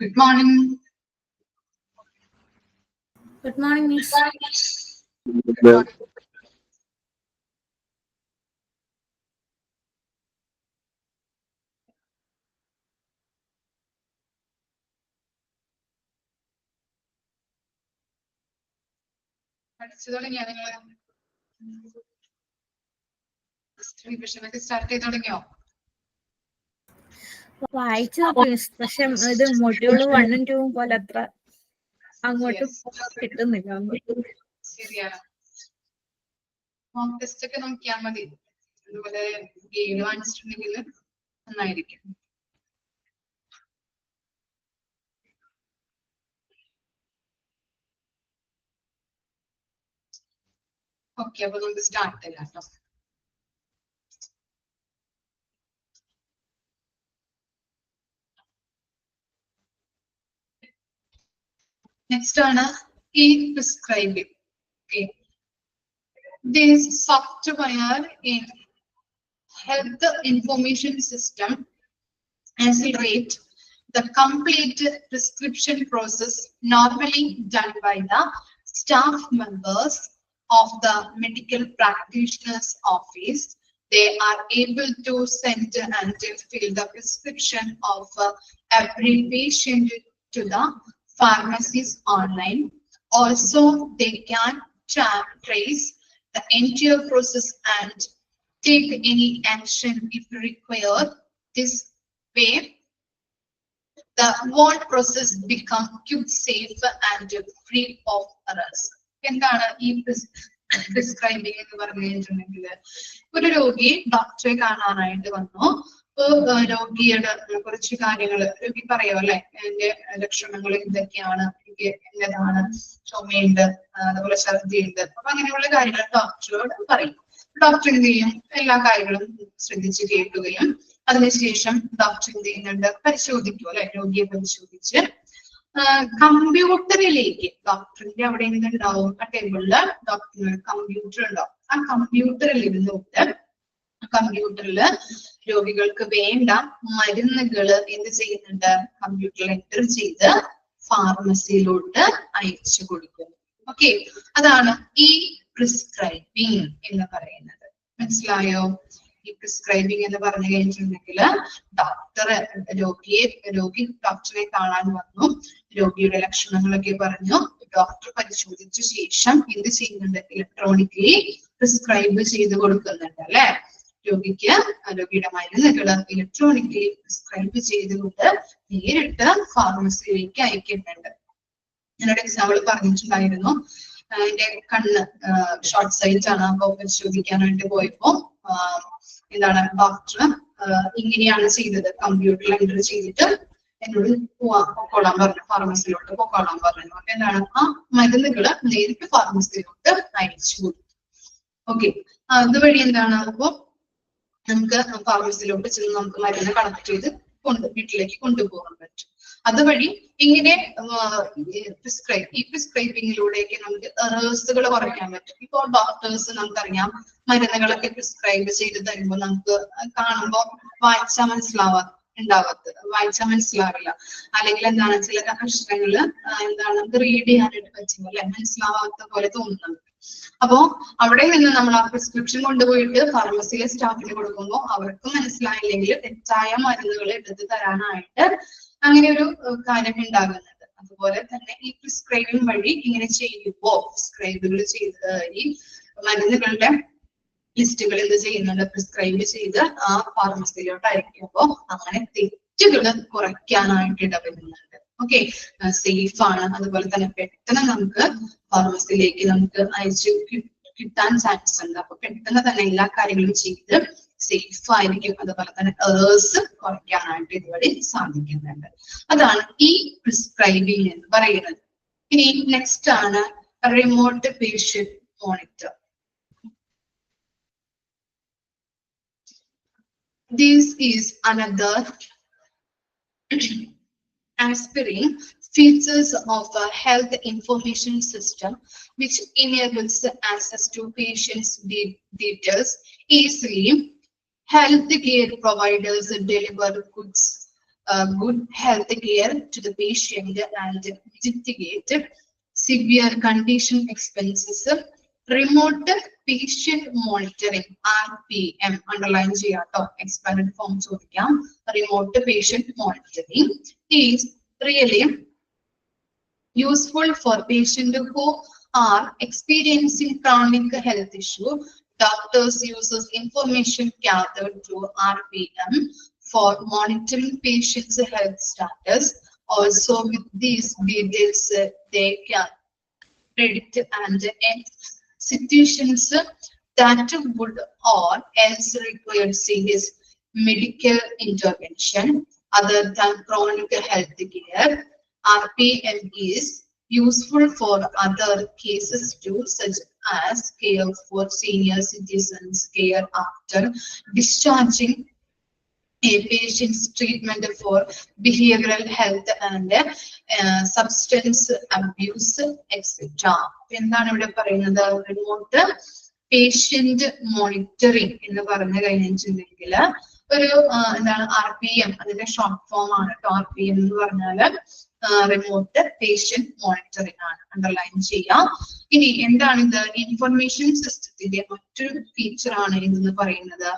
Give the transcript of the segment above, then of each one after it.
Good morning. Good morning, Miss. Good morning. പഠിച്ചു തുടങ്ങിയോ നിങ്ങള്? റിവിഷനൊക്കെ സ്റ്റാർട്ട് ചെയ്ത് തുടങ്ങിയോ? വായിച്ചു നോക്കി മിസ്. പക്ഷെ ഇത് മൊഡ്യൂള് 1ഉം 2ഉം പോലെ അത്ര അങ്ങോട്ട് കിട്ടുന്നില്ല. ശരിയാണ്. മോക്ക് ടെസ്റ്റ് ഒക്കെ നോക്കിയാൽ മതി. അതുപോലെ ഗെയിം വാങ്ങിച്ചിട്ടുണ്ടെങ്കിൽ നന്നായിരിക്കും. ഓക്കെ, അപ്പൊ നമുക്ക് സ്റ്റാർട്ട് ചെയ്യാം കേട്ടോ. നെക്സ്റ്റ് ആണ് e-prescribing. Okay. This software in health information system accelerate the complete prescription process normally done by the staff members of the medical practitioner's office. They are able to send and fill the prescription of every patient to the pharmacies online. Also, they can trace the entire process and take any action if required. This way, the whole process become quick, safe, and free of errors. എന്താണ് ഈ prescribing എന്ന് പറഞ്ഞു കഴിഞ്ഞിട്ടുണ്ടെങ്കിൽ, ഒരു രോഗി ഡോക്ടറെ കാണാനായിട്ട് വന്നു. രോഗിയുടെ കുറച്ച് കാര്യങ്ങൾ രോഗി പറയോ അല്ലെ, എന്റെ ലക്ഷണങ്ങൾ എന്തൊക്കെയാണ്, എനിക്ക് എന്നതാണ്, ചുമയുണ്ട്, അതുപോലെ ഛർദിയുണ്ട്, അപ്പൊ അങ്ങനെയുള്ള കാര്യങ്ങൾ ഡോക്ടറോട് പറയും. ഡോക്ടർ എന്ത് ചെയ്യും? എല്ലാ കാര്യങ്ങളും ശ്രദ്ധിച്ച് കേൾക്കുകയും അതിനുശേഷം ഡോക്ടർ എന്ത് ചെയ്യുന്നുണ്ട്? പരിശോധിക്കും അല്ലെ, രോഗിയെ പരിശോധിച്ച് കമ്പ്യൂട്ടറിലേക്ക്, ഡോക്ടറിന്റെ അവിടെ എന്തുണ്ടാവും? ആ ടേബിളില് ഡോക്ടറിന് കമ്പ്യൂട്ടർ ഉണ്ടാവും. ആ കമ്പ്യൂട്ടറിൽ ഇരുന്നിട്ട് കമ്പ്യൂട്ടറിൽ രോഗികൾക്ക് വേണ്ട മരുന്നുകൾ എന്ത് ചെയ്യുന്നുണ്ട്? കമ്പ്യൂട്ടറിൽ എൻ്റർ ചെയ്ത് ഫാർമസിയിലോട്ട് അയച്ചു കൊടുക്കുന്നു. ഓക്കെ, അതാണ് ഈ പ്രിസ്ക്രൈബിംഗ് എന്ന് പറയുന്നത്. മനസ്സിലായോ? ഈ പ്രിസ്ക്രൈബിംഗ് എന്ന് പറഞ്ഞു കഴിഞ്ഞിട്ടുണ്ടെങ്കിൽ, രോഗി ഡോക്ടറെ കാണാൻ വന്നു, രോഗിയുടെ ലക്ഷണങ്ങളൊക്കെ പറഞ്ഞു, ഡോക്ടർ പരിശോധിച്ച ശേഷം എന്ത് ചെയ്യുന്നുണ്ട്? ഇലക്ട്രോണിക്കലി പ്രിസ്ക്രൈബ് ചെയ്ത് കൊടുക്കുന്നുണ്ട് അല്ലെ. രോഗിയുടെ മരുന്നുകൾ ഇലക്ട്രോണിക്കലി പ്രിസ്ക്രൈബ് ചെയ്തുകൊണ്ട് നേരിട്ട് ഫാർമസിയിലേക്ക് അയക്കുന്നുണ്ട്. ഞാനൊരു എക്സാമ്പിൾ പറഞ്ഞിട്ടുണ്ടായിരുന്നു. എന്റെ കണ്ണ് ഷോർട്ട് സൈറ്റ് ആണ്. അപ്പൊ പരിശോധിക്കാനായിട്ട് പോയപ്പോ എന്താണ് ഡോക്ടർ ഇങ്ങനെയാണ് ചെയ്തത്. കമ്പ്യൂട്ടറിൽ എൻ്റർ ചെയ്തിട്ട് എന്നോട് പൊക്കോളാൻ പറഞ്ഞു, ഫാർമസിയിലോട്ട് പൊക്കോളാൻ പറഞ്ഞു. അപ്പൊ എന്താണ്, ആ മരുന്നുകള് നേരിട്ട് ഫാർമസിയിലോട്ട് അയച്ചു കൊടുത്തു. ഓക്കെ, അതുവഴി എന്താണ്, അപ്പൊ നമുക്ക് ഫാർമസിയിലോട്ട് ചെന്ന് നമുക്ക് മരുന്ന് കളക്ട് ചെയ്ത് വീട്ടിലേക്ക് കൊണ്ടുപോകാൻ പറ്റും. അതുവഴി ഇങ്ങനെ ഈ പ്രിസ്ക്രൈബിങ്ങിലൂടെയൊക്കെ നമുക്ക് എറേഴ്സുകൾ കുറയ്ക്കാൻ പറ്റും. ഇപ്പോൾ ഡോക്ടേഴ്സ് നമുക്കറിയാം മരുന്നുകളൊക്കെ പ്രിസ്ക്രൈബ് ചെയ്ത് തരുമ്പോൾ നമുക്ക് കാണുമ്പോൾ വായിച്ചാൽ മനസ്സിലാവില്ല. അല്ലെങ്കിൽ എന്താണ്, ചില അക്ഷരങ്ങള് എന്താണ് നമുക്ക് റീഡ് ചെയ്യാനായിട്ട് പറ്റും അല്ലെ, മനസ്സിലാവാത്ത പോലെ തോന്നുന്നുണ്ട്. അപ്പോ അവിടെ നിന്ന് നമ്മൾ ആ പ്രിസ്ക്രിപ്ഷൻ കൊണ്ടുപോയിട്ട് ഫാർമസിയിലെ സ്റ്റാഫിന് കൊടുക്കുമ്പോൾ അവർക്ക് മനസ്സിലായില്ലെങ്കിൽ തെറ്റായ മരുന്നുകൾ എടുത്ത് തരാനായിട്ട് അങ്ങനെ ഒരു കാര്യം ഉണ്ടാകുന്നുണ്ട്. അതുപോലെ തന്നെ ഈ പ്രിസ്ക്രൈബിംഗ് വഴി ഇങ്ങനെ ചെയ്യുമ്പോൾ പ്രിസ്ക്രൈബുകൾ ചെയ്ത് ഈ മരുന്നുകളുടെ ലിസ്റ്റുകൾ എന്ത് ചെയ്യുന്നുണ്ട്? പ്രിസ്ക്രൈബ് ചെയ്ത് ആ ഫാർമസിയിലോട്ട് അയക്കുമ്പോൾ അങ്ങനെ തെറ്റുകൾ കുറയ്ക്കാനായിട്ട് ഇടവരുന്നുണ്ട്. ഓക്കെ, സേഫ് ആണ്. അതുപോലെ തന്നെ പെട്ടെന്ന് നമുക്ക് ഫാർമസിയിലേക്ക് നമുക്ക് അയച്ചു കിട്ടാൻ ചാൻസ് ഉണ്ട്. അപ്പൊ പെട്ടെന്ന് തന്നെ എല്ലാ കാര്യങ്ങളും ചെയ്ത് സേഫ് ആയിരിക്കും. അതുപോലെ തന്നെ എറേഴ്സ് കുറയ്ക്കാനായിട്ട് ഇതുവഴി സാധിക്കുന്നുണ്ട്. അതാണ് ഈ പ്രിസ്ക്രൈബിംഗ് എന്ന് പറയുന്നത്. ഇനി നെക്സ്റ്റ് ആണ് remote patient monitor. This is another aspiring features of a health information system which enables access to patients' details easily. Healthcare providers deliver goods good health care to the patient and mitigate severe condition expenses. Remote patient monitoring RPM underline cheyato expanded form chodikam. Remote patient monitoring is really useful for patients who are experiencing chronic health issue. Doctors uses information gathered through RPM for monitoring patients' health status. Also, with these details, they can predict and end situations that would or else require serious medical intervention other than chronic health care. RPM is useful for other cases too, such as care for senior citizens, care after discharging a patient's treatment for behavioral health and substance abuse, etc. എന്താണ് ഇവിടെ പറയുന്നത്? Remote patient monitoring എന്ന് പറഞ്ഞു കഴിഞ്ഞിട്ടുണ്ടെങ്കിൽ ഒരു എന്താണ് RPM, അതിന്റെ short form ആണ് കേട്ടോ. RPM എന്ന് പറഞ്ഞാല് റിമോട്ട് പേഷ്യന്റ് മോണിറ്ററിംഗ് ആണ്. അണ്ടർലൈൻ ചെയ്യാം. ഇനി എന്താണ് ഇത്? ഇൻഫർമേഷൻ സിസ്റ്റത്തിന്റെ മറ്റൊരു ഫീച്ചർ ആണ് ഇതെന്ന് പറയുന്നത്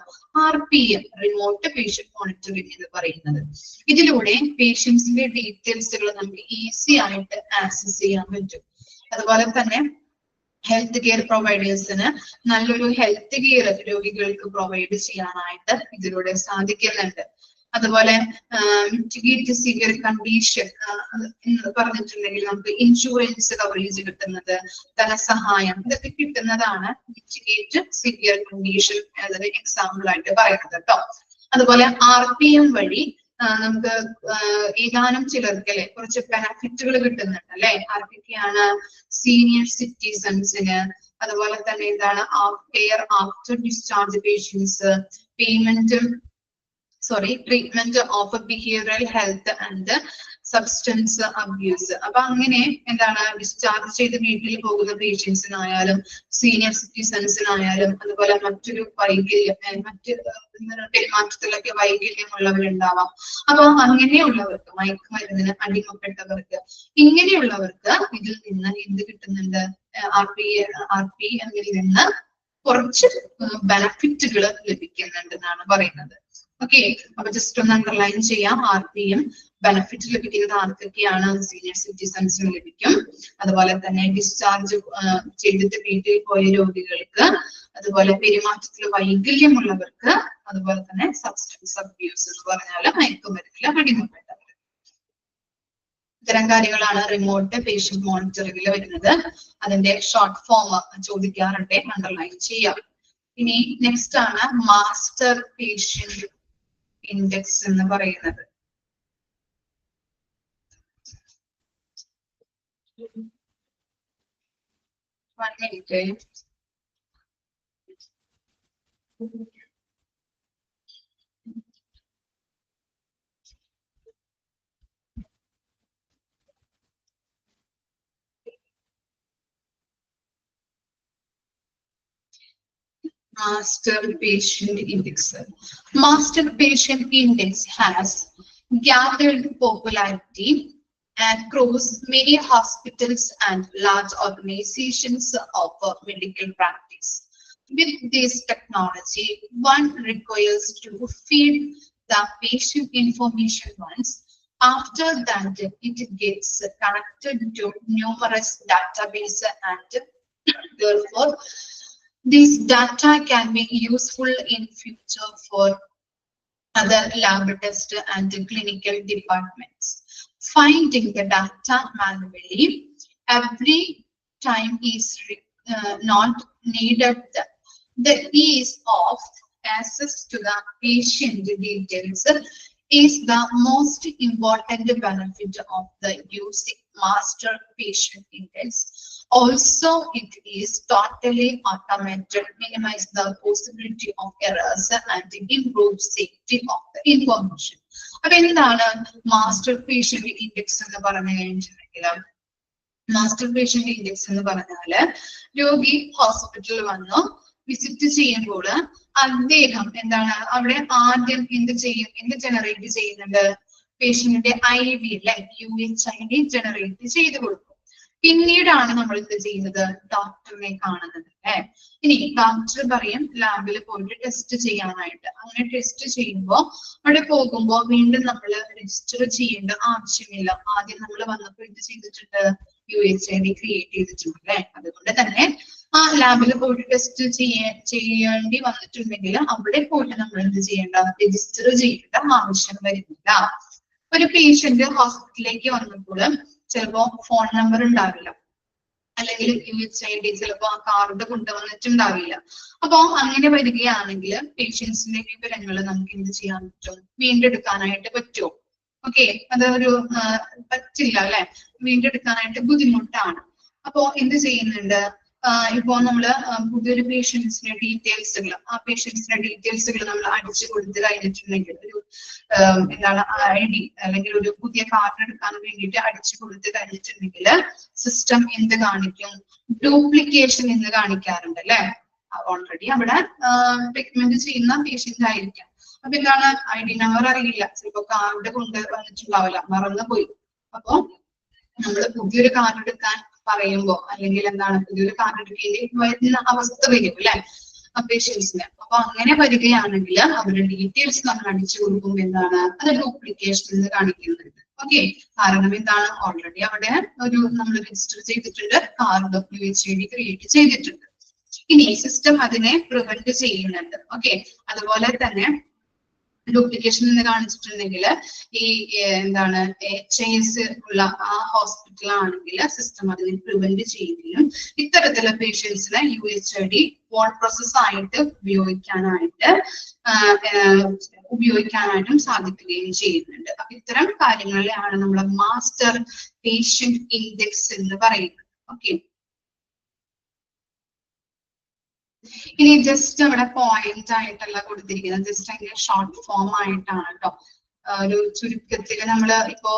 RPM, റിമോട്ട് പേഷ്യന്റ് മോണിറ്ററിംഗ് എന്ന് പറയുന്നത്. ഇതിലൂടെ പേഷ്യൻസിന്റെ ഡീറ്റെയിൽസുകൾ നമുക്ക് ഈസി ആയിട്ട് ആക്സസ് ചെയ്യാൻ പറ്റും. അതുപോലെ തന്നെ ഹെൽത്ത് കെയർ പ്രൊവൈഡേഴ്സിന് നല്ലൊരു ഹെൽത്ത് കെയർ രോഗികൾക്ക് പ്രൊവൈഡ് ചെയ്യാനായിട്ട് ഇതിലൂടെ സാധിക്കുന്നുണ്ട്. അതുപോലെ മിറ്റിഗേറ്റ് സിവിയർ കണ്ടീഷൻ എന്ന് പറഞ്ഞിട്ടുണ്ടെങ്കിൽ നമുക്ക് ഇൻഷുറൻസ് കവറേജ് കിട്ടുന്നത്, ധനസഹായം, ഇതൊക്കെ കിട്ടുന്നതാണ് മിറ്റിഗേറ്റ് സിവിയർ കണ്ടീഷൻ അതൊരു എക്സാമ്പിൾ ആയിട്ട് പറയുന്നത് കേട്ടോ. അതുപോലെ RPM വഴി നമുക്ക് ഏതാനും ചിലർക്ക് അല്ലെ കുറച്ച് ബെനഫിറ്റുകൾ കിട്ടുന്നുണ്ട് അല്ലെ. ആർക്കൊക്കെയാണ്? സീനിയർ സിറ്റിസൺസിന്, അതുപോലെ തന്നെ എന്താണ് care after discharge patients, treatment of behavioural health and substance abuse. അപ്പൊ അങ്ങനെ എന്താണ് ഡിസ്ചാർജ് ചെയ്ത് വീട്ടിൽ പോകുന്ന പേഷ്യൻസിനായാലും സീനിയർ സിറ്റിസൺസിനായാലും അതുപോലെ മറ്റൊരു വൈകല്യം, മറ്റ് പെരുമാറ്റത്തിലൊക്കെ വൈകല്യമുള്ളവരുണ്ടാവാം. അപ്പൊ അങ്ങനെയുള്ളവർക്ക്, മയക്കുമരുന്നിന് അടിമപ്പെട്ടവർക്ക്, ഇങ്ങനെയുള്ളവർക്ക് ഇതിൽ നിന്ന് എന്ത് കിട്ടുന്നുണ്ട്? RPM-ൽ നിന്ന് കുറച്ച് ബെനഫിറ്റുകൾ ലഭിക്കുന്നുണ്ടെന്നാണ് പറയുന്നത്. ഓക്കെ, അപ്പൊ ജസ്റ്റ് ഒന്ന് അണ്ടർലൈൻ ചെയ്യാം. RPM ബെനഫിറ്റ് ലഭിക്കുന്നത് ആർക്കൊക്കെയാണ്? സീനിയർ സിറ്റിസൺസിന് ലഭിക്കും. അതുപോലെ തന്നെ ഡിസ്ചാർജ് ചെയ്തിട്ട് വീട്ടിൽ പോയ രോഗികൾക്ക്, അതുപോലെ പെരുമാറ്റത്തിൽ വൈകല്യമുള്ളവർക്ക്, അതുപോലെ തന്നെ സബ്സ്റ്റൻസ് അബ്യൂസ് എന്ന് പറഞ്ഞാൽ മയക്കുമരുന്നിൽ അടിമപ്പെട്ടവർ. ഇത്തരം കാര്യങ്ങളാണ് റിമോട്ട് പേഷ്യന്റ് മോണിറ്ററിംഗിൽ വരുന്നത്. അതിന്റെ ഷോർട്ട് ഫോം ചോദിക്കാറുണ്ട്, അണ്ടർലൈൻ ചെയ്യാം. ഇനി നെക്സ്റ്റ് ആണ് മാസ്റ്റർ പേഷ്യന്റ് ഇൻഡെക്സ് എന്ന് പറയുന്നത്. One minute. Master Patient Index. Master Patient Index has gathered popularity across many hospitals and large organizations of medical practice. With this technology, one requires to feed the patient information once. After that, it gets connected to numerous databases and therefore this data can be useful in future for other lab tests and clinical departments. Finding the data manually every time is not needed. The ease of access to the patient details is the most important benefit of the using Master Patient Index. Also, it is totally automated, minimize the possibility of errors and improve safety of the information. അപ്പൊ എന്താണ് master patient index എന്ന് പറഞ്ഞു കഴിഞ്ഞിട്ടുണ്ടെങ്കിൽ? Master patient index എന്ന് പറഞ്ഞാല് രോഗി ഹോസ്പിറ്റലിൽ വന്നു വിസിറ്റ് ചെയ്യുമ്പോൾ അദ്ദേഹം എന്താണ് അവിടെ ആദ്യം എന്ത് ജനറേറ്റ് ചെയ്യുന്നുണ്ട്? പേഷ്യന്റിന്റെ ID അല്ലെ UHID ജനറേറ്റ് ചെയ്ത് കൊടുക്കും. പിന്നീടാണ് നമ്മൾ എന്ത് ചെയ്യുന്നത്, ഡോക്ടറിനെ കാണുന്നത് അല്ലെ. ഇനി ഡോക്ടർ പറയും ലാബിൽ പോയിട്ട് ടെസ്റ്റ് ചെയ്യാനായിട്ട്. അങ്ങനെ ടെസ്റ്റ് ചെയ്യുമ്പോൾ അവിടെ പോകുമ്പോൾ വീണ്ടും നമ്മൾ രജിസ്റ്റർ ചെയ്യേണ്ട ആവശ്യമില്ല. ആദ്യം നമ്മൾ വന്നപ്പോൾ എന്ത് ചെയ്തിട്ടുണ്ട്, UHID ക്രിയേറ്റ് ചെയ്തിട്ടുണ്ട് അല്ലെ. അതുകൊണ്ട് തന്നെ ആ ലാബിൽ പോയിട്ട് ടെസ്റ്റ് ചെയ്യേണ്ടി വന്നിട്ടുണ്ടെങ്കിൽ അവിടെ പോയിട്ട് നമ്മൾ എന്ത് ചെയ്യേണ്ട, രജിസ്റ്റർ ചെയ്യേണ്ട ആവശ്യം വരുന്നില്ല. ഒരു പേഷ്യന്റ് ഹോസ്പിറ്റലിലേക്ക് വന്നപ്പോൾ ചിലപ്പോ ഫോൺ നമ്പർ ഉണ്ടാവില്ല, അല്ലെങ്കിൽ UHID ചിലപ്പോ ആ കാർഡ് കൊണ്ടുവന്നിട്ടുണ്ടാവില്ല. അപ്പൊ അങ്ങനെ വരികയാണെങ്കിൽ പേഷ്യൻസിന്റെ വിവരങ്ങൾ നമുക്ക് എന്ത് ചെയ്യാൻ പറ്റും, വീണ്ടെടുക്കാനായിട്ട് പറ്റുമോ? ഓക്കെ, അതൊരു പറ്റില്ല അല്ലെ, വീണ്ടെടുക്കാനായിട്ട് ബുദ്ധിമുട്ടാണ്. അപ്പോ എന്ത് ചെയ്യുന്നുണ്ട്, ഇപ്പോ നമ്മള് പുതിയൊരു പേഷ്യൻസിന്റെ ഡീറ്റെയിൽസുകൾ, ആ പേഷ്യൻസിന്റെ ഡീറ്റെയിൽസുകൾ നമ്മൾ അടിച്ചു കൊടുത്ത് കഴിഞ്ഞിട്ടുണ്ടെങ്കിൽ, ഒരു എന്താണ് ID അല്ലെങ്കിൽ ഒരു പുതിയ കാർഡ് എടുക്കാൻ വേണ്ടിയിട്ട് അടിച്ചു കൊടുത്ത് കഴിഞ്ഞിട്ടുണ്ടെങ്കിൽ സിസ്റ്റം എന്ത് കാണിക്കും, ഡ്യൂപ്ലിക്കേഷൻ എന്ന് കാണിക്കാറുണ്ട് അല്ലെ. ഓൾറെഡി അവിടെ റെക്കമെൻഡ് ചെയ്യുന്ന പേഷ്യന്റ് ആയിരിക്കാം. അപ്പൊ എന്താണ്, ID നമ്പർ അറിയില്ല, ചിലപ്പോ കാർഡ് കൊണ്ട് വന്നിട്ടുണ്ടാവില്ല, മറന്നുപോയി. അപ്പൊ നമ്മൾ പുതിയൊരു കാർഡ് എടുക്കാൻ പറയുമ്പോ അല്ലെങ്കിൽ എന്താണ് പുതിയൊരു കാർഡ് എടുക്കേണ്ടി വരുന്ന അവസ്ഥ വരും അല്ലെ ആ പേഷ്യൻസിന്. അപ്പൊ അങ്ങനെ വരികയാണെങ്കിൽ അവരുടെ ഡീറ്റെയിൽസ് നമ്മൾ അടിച്ചു കൊടുക്കുമ്പോൾ എന്താണ്, അത് ഡ്യൂപ്ലിക്കേഷൻ എന്ന് കാണിക്കുന്നുണ്ട്. ഓക്കെ, കാരണം എന്താണ്, ഓൾറെഡി അവിടെ ഒരു നമ്മൾ രജിസ്റ്റർ ചെയ്തിട്ടുണ്ട്, കാർഡ് UHID ക്രിയേറ്റ് ചെയ്തിട്ടുണ്ട്. ഇനി സിസ്റ്റം അതിനെ പ്രിവെന്റ് ചെയ്യുന്നുണ്ട്. ഓക്കെ, അതുപോലെ തന്നെ ഡ്യൂപ്ലിക്കേഷൻ എന്ന് കാണിച്ചിട്ടുണ്ടെങ്കിൽ ഈ എന്താണ് HIS ഉള്ള ആ ഹോസ്പിറ്റൽ ആണെങ്കിൽ സിസ്റ്റം അതിനെ പ്രിവെന്റ് ചെയ്യുകയും ഇത്തരത്തിലുള്ള പേഷ്യൻസിനെ UHID വാൾ പ്രോസസ് ആയിട്ട് ഉപയോഗിക്കാനായിട്ടും സാധിക്കുകയും ചെയ്യുന്നുണ്ട്. അപ്പൊ ഇത്തരം കാര്യങ്ങളിലാണ് നമ്മൾ മാസ്റ്റർ പേഷ്യന്റ് ഇൻഡെക്സ് എന്ന് പറയുന്നത്. ഓക്കെ, ഇനി ജസ്റ്റ് അവിടെ പോയിന്റ് ആയിട്ടല്ല കൊടുത്തിരിക്കുന്നത്, ജസ്റ്റ് അതിന്റെ ഷോർട്ട് ഫോം ആയിട്ടാണ് കേട്ടോ. ഒരു ചുരുക്കത്തിൽ നമ്മൾ ഇപ്പോ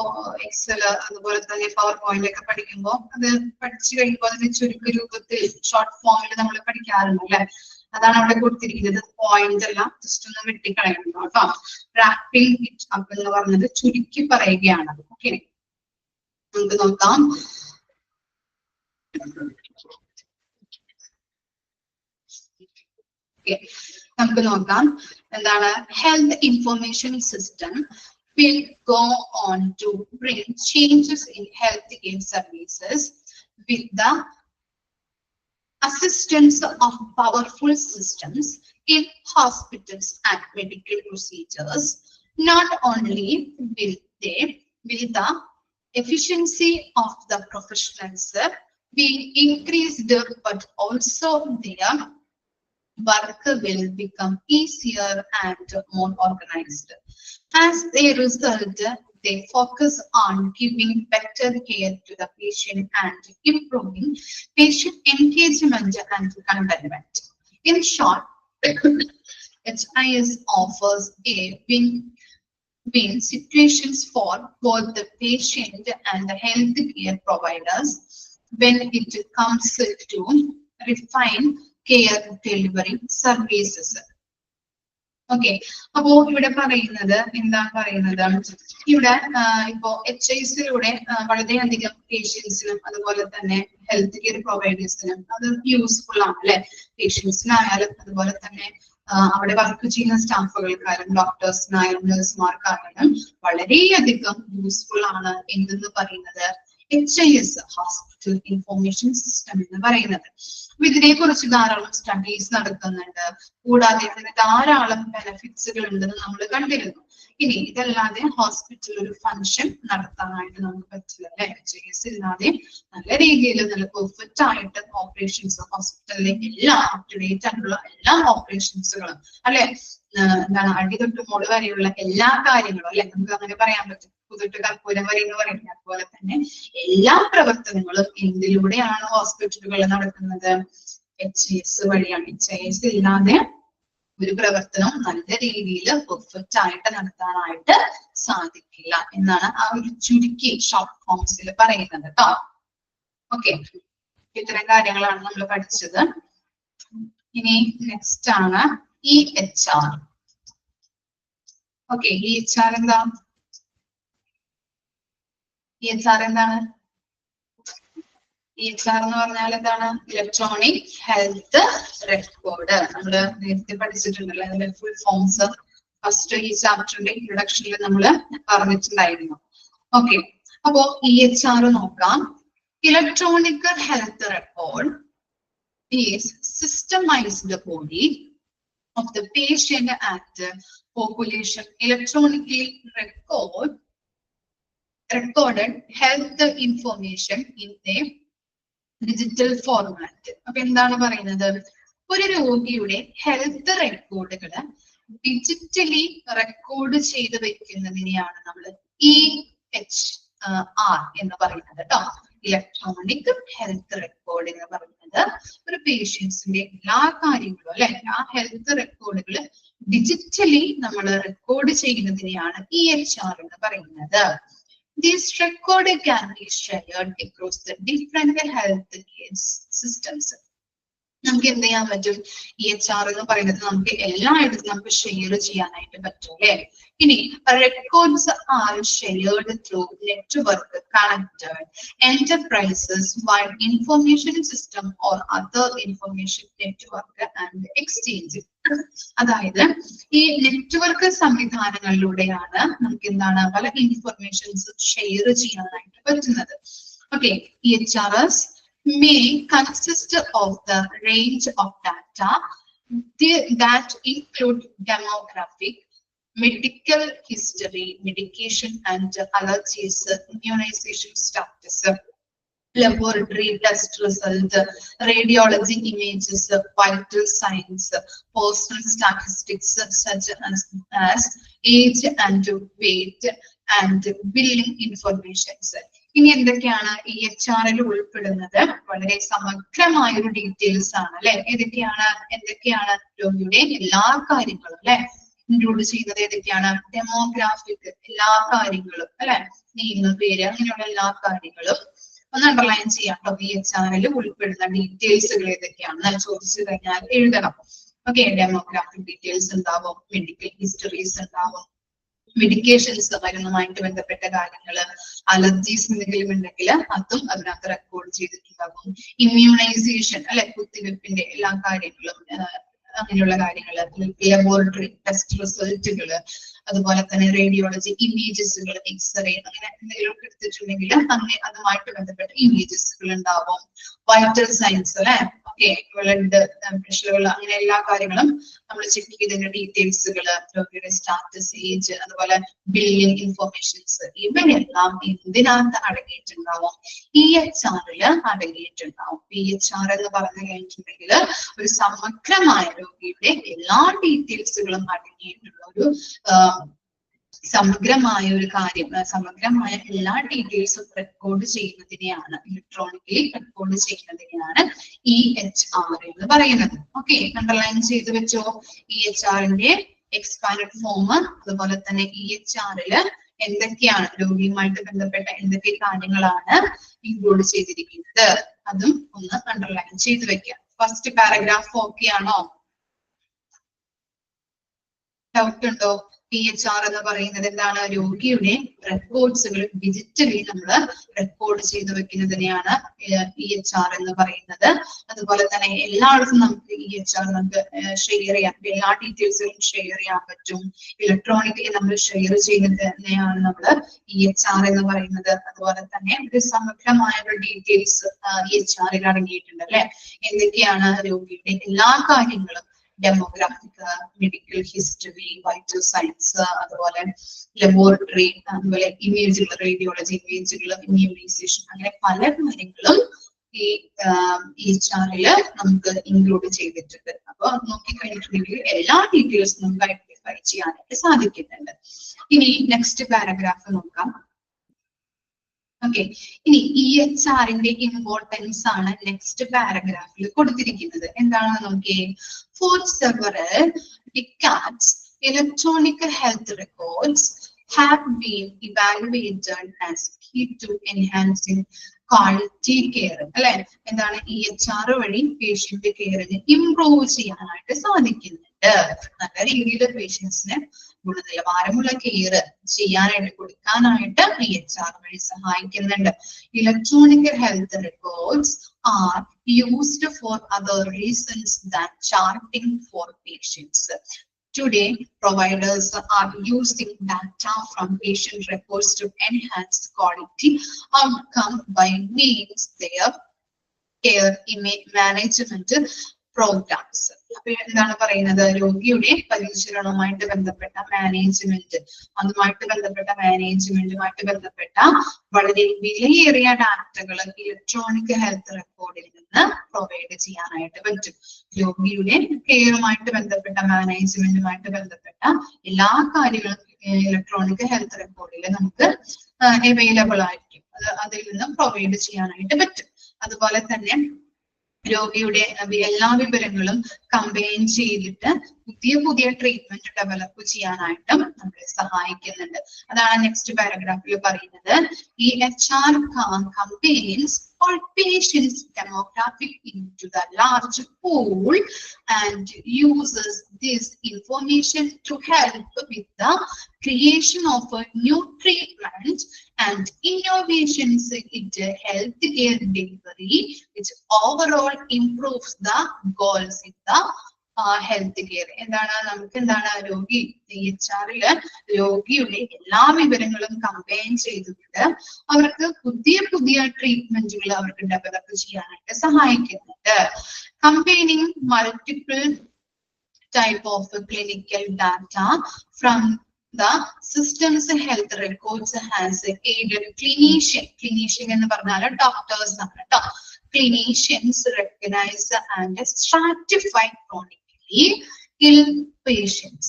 എക്സൽ അതുപോലെ തന്നെ പവർ പോയിന്റ് ഒക്കെ പഠിക്കുമ്പോൾ അത് പഠിച്ചു കഴിയുമ്പോൾ അതിന്റെ ചുരുക്ക രൂപത്തിൽ ഷോർട്ട് ഫോമിൽ നമ്മൾ പഠിക്കാറുണ്ട് അല്ലെ. അതാണ് അവിടെ കൊടുത്തിരിക്കുന്നത്. പോയിന്റ് എല്ലാം ജസ്റ്റ് ഒന്ന് വെട്ടിക്കളയണം കേട്ടോ. റാപ്പിംഗ് ഇറ്റ് അപ്പ് എന്ന് പറഞ്ഞത് ചുരുക്കി പറയുകയാണ്. ഓക്കെ, നമുക്ക് നോക്കാം. നമുക്ക് നോക്കാം എന്താണ്, health information system will go on to bring changes in healthcare services with the assistance of powerful systems in hospitals and medical procedures. Not only will the efficiency of the professionals be increased, but also their work will become easier and more organized. As a result, they focus on giving better care to the patient and improving patient engagement and contentment. In short, HIS offers a win-win situations for both the patient and the healthcare providers when it comes to refine care delivery services. Okay, അപ്പോ ഇവിടെ പറയുന്നത് എന്താണ് പറയുന്നത്, ഇവിടെ ഇപ്പോ HISലൂടെ വളരെയധികം പേഷ്യൻസിനും അതുപോലെ തന്നെ ഹെൽത്ത് കെയർ പ്രൊവൈഡേഴ്സിനും അത് യൂസ്ഫുൾ ആണ് അല്ലെ. പേഷ്യൻസിനായാലും അതുപോലെ തന്നെ അവിടെ വർക്ക് ചെയ്യുന്ന സ്റ്റാഫുകൾക്കായാലും ഡോക്ടേഴ്സിനായാലും നഴ്സുമാർക്കായാലും വളരെയധികം യൂസ്ഫുൾ ആണ് എന്തെന്ന് പറയുന്നത് HIS ഹോസ്പിറ്റൽ ഇൻഫർമേഷൻ സിസ്റ്റം എന്ന് പറയുന്നത്. അപ്പൊ ഇതിനെ കുറിച്ച് ധാരാളം സ്റ്റഡീസ് നടക്കുന്നുണ്ട്. കൂടാതെ ഇതിന് ധാരാളം ബെനിഫിറ്റ്സുകൾ ഉണ്ടെന്ന് നമ്മൾ കണ്ടിരുന്നു. ഇനി ഇതല്ലാതെ ഹോസ്പിറ്റൽ ഒരു ഫംഗ്ഷൻ നടത്താനായിട്ട് നമുക്ക് പറ്റില്ല അല്ലെ. HIS ഇല്ലാതെ നല്ല രീതിയിൽ നല്ല പെർഫെക്റ്റ് ആയിട്ട് ഓപ്പറേഷൻസ് ഹോസ്പിറ്റലിലേക്ക് എല്ലാ അപ് ടു ഡേറ്റ് ആയിട്ടുള്ള എല്ലാ ഓപ്പറേഷൻസുകളും അല്ലെ, എന്താണ് അടി തൊട്ട് മോള് വരെയുള്ള എല്ലാ കാര്യങ്ങളും അല്ലെ, നമുക്ക് അങ്ങനെ പറയാൻ പറ്റും. പുതിട്ട് കർപ്പൂരം വരെ എന്ന് പറയുന്നത്. അതുപോലെ തന്നെ എല്ലാ പ്രവർത്തനങ്ങളും എന്തിലൂടെയാണ് ഹോസ്പിറ്റലുകൾ നടക്കുന്നത്, HIS വഴിയാണ്. HIS ഇല്ലാതെ ഒരു പ്രവർത്തനം നല്ല രീതിയിൽ പെർഫെക്റ്റ് ആയിട്ട് നടത്താനായിട്ട് സാധിക്കില്ല എന്നാണ് ആ ഒരു ചുരുക്കി ഷോർട്ട് ഫോംസിൽ പറയുന്നത് കേട്ടോ. ഓക്കെ, ഇത്തരം കാര്യങ്ങളാണ് നമ്മൾ പഠിച്ചത്. ഇനി നെക്സ്റ്റ് ആണ് EHR. ഓക്കെ, EHR എന്താ? EHR എന്താണ്? EHR എന്ന് പറഞ്ഞാൽ എന്താണ്? Electronic health record. നമ്മൾ നേരത്തെ പഠിച്ചിട്ടുണ്ടല്ലോ അതിന്റെ ഫുൾ ഫോംസ് ഫസ്റ്റ് ഈ ചാപ്റ്ററിന്റെ ഇൻട്രൊഡക്ഷനിൽ നമ്മൾ പറഞ്ഞിട്ടുണ്ടായിരുന്നു. ഓക്കെ, അപ്പോ EHR നോക്കാം. Electronic health record is systemized body of the patient and population electronically recorded health information in a digital format. അപ്പൊ എന്താണ് പറയുന്നത്? ഒരു രോഗിയുടെ ഹെൽത്ത് റെക്കോർഡുകൾ ഡിജിറ്റലി റെക്കോർഡ് ചെയ്ത് വെക്കുന്നതിനെയാണ് നമ്മൾ EHR എന്ന് പറയുന്നത് കേട്ടോ. ഇലക്ട്രോണിക് ഹെൽത്ത് റെക്കോർഡ് എന്ന് പറയുന്നത് ഒരു പേഷ്യൻസിന്റെ എല്ലാ കാര്യങ്ങളും അല്ലെ ആ ഹെൽത്ത് റെക്കോർഡുകൾ ഡിജിറ്റലി നമ്മൾ റെക്കോർഡ് ചെയ്യുന്നതിനെയാണ് EHR എന്ന് പറയുന്നത്. This record can be shared across the different health care systems. നമുക്ക് എന്ത് ചെയ്യാൻ പറ്റും? EHR എന്ന് പറയുന്നത് നമുക്ക് എല്ലായിടത്തും നമുക്ക് ഷെയർ ചെയ്യാനായിട്ട് പറ്റും അല്ലെ. ഇനി records R shared through network connected enterprises wide information system or other information network and exchange. അതായത് ഈ നെറ്റ്വർക്ക് സംവിധാനങ്ങളിലൂടെയാണ് നമുക്ക് എന്താണ് പല ഇൻഫർമേഷൻസ് ഷെയർ ചെയ്യാനായിട്ട് പറ്റുന്നത്. Okay, EHRs may consist of the range of data that include demographic, medical history, medication and allergies, immunization status, laboratory test result, radiology images, vital signs, personal statistics such as age and weight and billing informations. ഇനി എന്തൊക്കെയാണ് EHR-ൽ ഉൾപ്പെടുന്നത്? വളരെ സമഗ്രമായ ഒരു details ആണ് അല്ലെ. എന്തൊക്കെയാണ് രോഗിയുടെ എല്ലാ കാര്യങ്ങളും അല്ലെ ഇൻക്ലൂഡ് ചെയ്യുന്നത്. ഏതൊക്കെയാണ്? ഡെമോഗ്രാഫിക് എല്ലാ കാര്യങ്ങളും അല്ലെ, നീങ്ങ പേര് അങ്ങനെയുള്ള എല്ലാ കാര്യങ്ങളും ഒന്ന് അണ്ടർലൈൻ ചെയ്യാം. EHR-ൽ ഉൾപ്പെടുന്ന ഡീറ്റെയിൽസുകൾ ഏതൊക്കെയാണെന്ന് ചോദിച്ചു കഴിഞ്ഞാൽ എഴുതണം. ഓക്കെ, ഡെമോഗ്രാഫിക് ഡീറ്റെയിൽസ് ഉണ്ടാവും, മെഡിക്കൽ ഹിസ്റ്ററീസ് ഉണ്ടാവും, മെഡിക്കേഷൻസ് മരുന്നുമായിട്ട് ബന്ധപ്പെട്ട കാര്യങ്ങള്, അലർജീസ് എന്തെങ്കിലും ഉണ്ടെങ്കിൽ അതും അതിനകത്ത് റെക്കോർഡ് ചെയ്തിട്ടുണ്ടാകും. ഇമ്മ്യൂണൈസേഷൻ അല്ലെ, കുത്തിവെപ്പിന്റെ എല്ലാ കാര്യങ്ങളും അങ്ങനെയുള്ള കാര്യങ്ങള്, ലബോറട്ടറി ടെസ്റ്റ് റിസൾട്ടുകള്, അതുപോലെ തന്നെ റേഡിയോളജി ഇമേജസുകൾ, എക്സ്റേ അങ്ങനെ എന്തെങ്കിലും എടുത്തിട്ടുണ്ടെങ്കിൽ അങ്ങനെ അതുമായിട്ട് ബന്ധപ്പെട്ട ഇമേജസുകൾ ഉണ്ടാവും. വൈറ്റൽ സയൻസ് അല്ലെ, ഓക്കെ, ബ്ലഡ് പ്രഷറുകൾ അങ്ങനെ എല്ലാ കാര്യങ്ങളും നമ്മൾ ചെക്ക് ചെയ്തതിന്റെ ഡീറ്റെയിൽസുകള്, രോഗിയുടെ സ്റ്റാറ്റസ്, ഏജ്, അതുപോലെ ബില്ലിംഗ് ഇൻഫർമേഷൻസ് ഇവയെല്ലാം ഇതിനകത്ത് അടങ്ങിയിട്ടുണ്ടാവും. EHR-ൽ അടങ്ങിയിട്ടുണ്ടാവും. EHR എന്ന് പറഞ്ഞു കഴിഞ്ഞിട്ടുണ്ടെങ്കിൽ ഒരു സമഗ്രമായ രോഗിയുടെ എല്ലാ ഡീറ്റെയിൽസുകളും അടങ്ങിയിട്ടുള്ള ഒരു സമഗ്രമായ ഒരു കാര്യം, സമഗ്രമായ എല്ലാ ഡീറ്റെയിൽസും റെക്കോർഡ് ചെയ്യുന്നതിനെയാണ്, ഇലക്ട്രോണിക്കലി റെക്കോർഡ് ചെയ്യുന്നതിനെയാണ് EHR എന്ന് പറയുന്നത്. ഓക്കെ, അണ്ടർലൈൻ ചെയ്ത് വെച്ചോ. EHR-ന്റെ എക്സ്പാൻഡഡ് ഫോം, അതുപോലെ തന്നെ EHR-ൽ എന്തൊക്കെയാണ് രോഗിയുമായിട്ട് ബന്ധപ്പെട്ട എന്തൊക്കെ കാര്യങ്ങളാണ് ഇൻക്ലൂഡ് ചെയ്തിരിക്കുന്നത് അതും ഒന്ന് അണ്ടർലൈൻ ചെയ്ത് വെക്കാം. ഫസ്റ്റ് പാരഗ്രാഫ് ഓക്കെ ആണോ? ഡൗട്ട് ഉണ്ടോ? EHR എന്ന് പറയുന്നത് എന്താണ്? രോഗിയുടെ റെക്കോർഡ്സുകൾ ഡിജിറ്റലി നമ്മൾ റെക്കോർഡ് ചെയ്ത് വെക്കുന്നതിനെയാണ് EHR എന്ന് പറയുന്നത്. അതുപോലെ തന്നെ എല്ലായിടത്തും നമുക്ക് EHR നമുക്ക് ഷെയർ ചെയ്യാം, എല്ലാ ഡീറ്റെയിൽസുകളും ഷെയർ ചെയ്യാൻ പറ്റും. ഇലക്ട്രോണിക്കലി നമ്മൾ ഷെയർ ചെയ്യുന്നതിനെയാണ് നമ്മൾ EHR എന്ന് പറയുന്നത്. അതുപോലെ തന്നെ ഒരു സമഗ്രമായ ഡീറ്റെയിൽസ് EHR-ൽ അടങ്ങിയിട്ടുണ്ട് അല്ലെ. എന്തൊക്കെയാണ്? രോഗിയുടെ എല്ലാ കാര്യങ്ങളും, demographic, medical history, vital science, അതുപോലെ ലബോറട്ടറി, അതുപോലെ ഇമേജുകൾ, റേഡിയോളജി ഇമേജുകൾ, ഇമ്മ്യൂണൈസേഷൻ അങ്ങനെ പല കാര്യങ്ങളും ഈ EHR-ൽ നമുക്ക് ഇൻക്ലൂഡ് ചെയ്തിട്ടുണ്ട്. അപ്പൊ നോക്കിക്കഴിഞ്ഞിട്ടുണ്ടെങ്കിൽ എല്ലാ ഡീറ്റെയിൽസും നമുക്ക് ഐഡന്റിഫൈ ചെയ്യാനായിട്ട് സാധിക്കുന്നുണ്ട്. ഇനി നെക്സ്റ്റ് പാരഗ്രാഫ് നോക്കാം. ഓക്കെ, ഇനി EHR-ന്റെ ഇമ്പോർട്ടൻസ് ആണ് നെക്സ്റ്റ് പാരഗ്രാഫിൽ കൊടുത്തിരിക്കുന്നത്. എന്താണെന്ന് നോക്കിയേ. For several decades, electronic health records have been evaluated as key to enhancing quality care. അല്ലെ, എന്താണ്? EHR വഴി പേഷ്യന്റ് കെയറിന് ഇംപ്രൂവ് ചെയ്യാനായിട്ട് സാധിക്കുന്നുണ്ട്. നല്ല രീതിയിൽ പേഷ്യൻസിനെ ഗുണനിലവാരമുള്ള കെയർ ചെയ്യാനായിട്ട് കൊടുക്കാനായിട്ട് EHR വഴി സഹായിക്കുന്നുണ്ട്. Electronic health records are used for other reasons than charting for patients. Today, providers are using data from patient records to enhance quality outcome by means their care management programmes. അപ്പൊ എന്താണ് പറയുന്നത്, രോഗിയുടെ പരിചരണവുമായിട്ട് ബന്ധപ്പെട്ട management, അതുമായിട്ട് ബന്ധപ്പെട്ട വളരെ വിലയേറിയ ഡാറ്റകൾ electronic health റെക്കോർഡിൽ നിന്ന് പ്രൊവൈഡ് ചെയ്യാനായിട്ട് പറ്റും. രോഗിയുടെ കെയറുമായിട്ട് ബന്ധപ്പെട്ട മാനേജ്മെന്റുമായിട്ട് ബന്ധപ്പെട്ട എല്ലാ കാര്യങ്ങളും ഇലക്ട്രോണിക് ഹെൽത്ത് റെക്കോർഡിൽ നമുക്ക് അവൈലബിൾ ആയിരിക്കും. അതിൽ നിന്ന് പ്രൊവൈഡ് ചെയ്യാനായിട്ട് പറ്റും. അതുപോലെ തന്നെ രോഗിയുടെ എല്ലാ വിവരങ്ങളും കമ്പൈൻ ചെയ്തിട്ട് പുതിയ ട്രീറ്റ്മെന്റ് ഡെവലപ്പ് ചെയ്യാനായിട്ടും നമ്മളെ സഹായിക്കുന്നുണ്ട്. അതാണ് നെക്സ്റ്റ് പാരഗ്രാഫിൽ പറയുന്നത്. EHR campaigns all patients demographic into the large pool and uses this information to help with the creation of a new treatment and innovations in healthcare delivery, which overall improves the goals in the health care. എന്താണ് രോഗി EHR-ല് രോഗിയുടെ എല്ലാ വിവരങ്ങളും combine ചെയ്തിട്ട് അവർക്ക് പുതിയ ട്രീറ്റ്മെന്റുകൾ അവർക്ക് develop ചെയ്യാനായിട്ട് സഹായിക്കുന്നുണ്ട്. Combining multiple type of clinical data from the system's health records has aided clinician എന്ന് പറഞ്ഞാൽ ഡോക്ടേഴ്സ് ആണ് കേട്ടോ. Clinicians recognize and stratify chronically ill patients.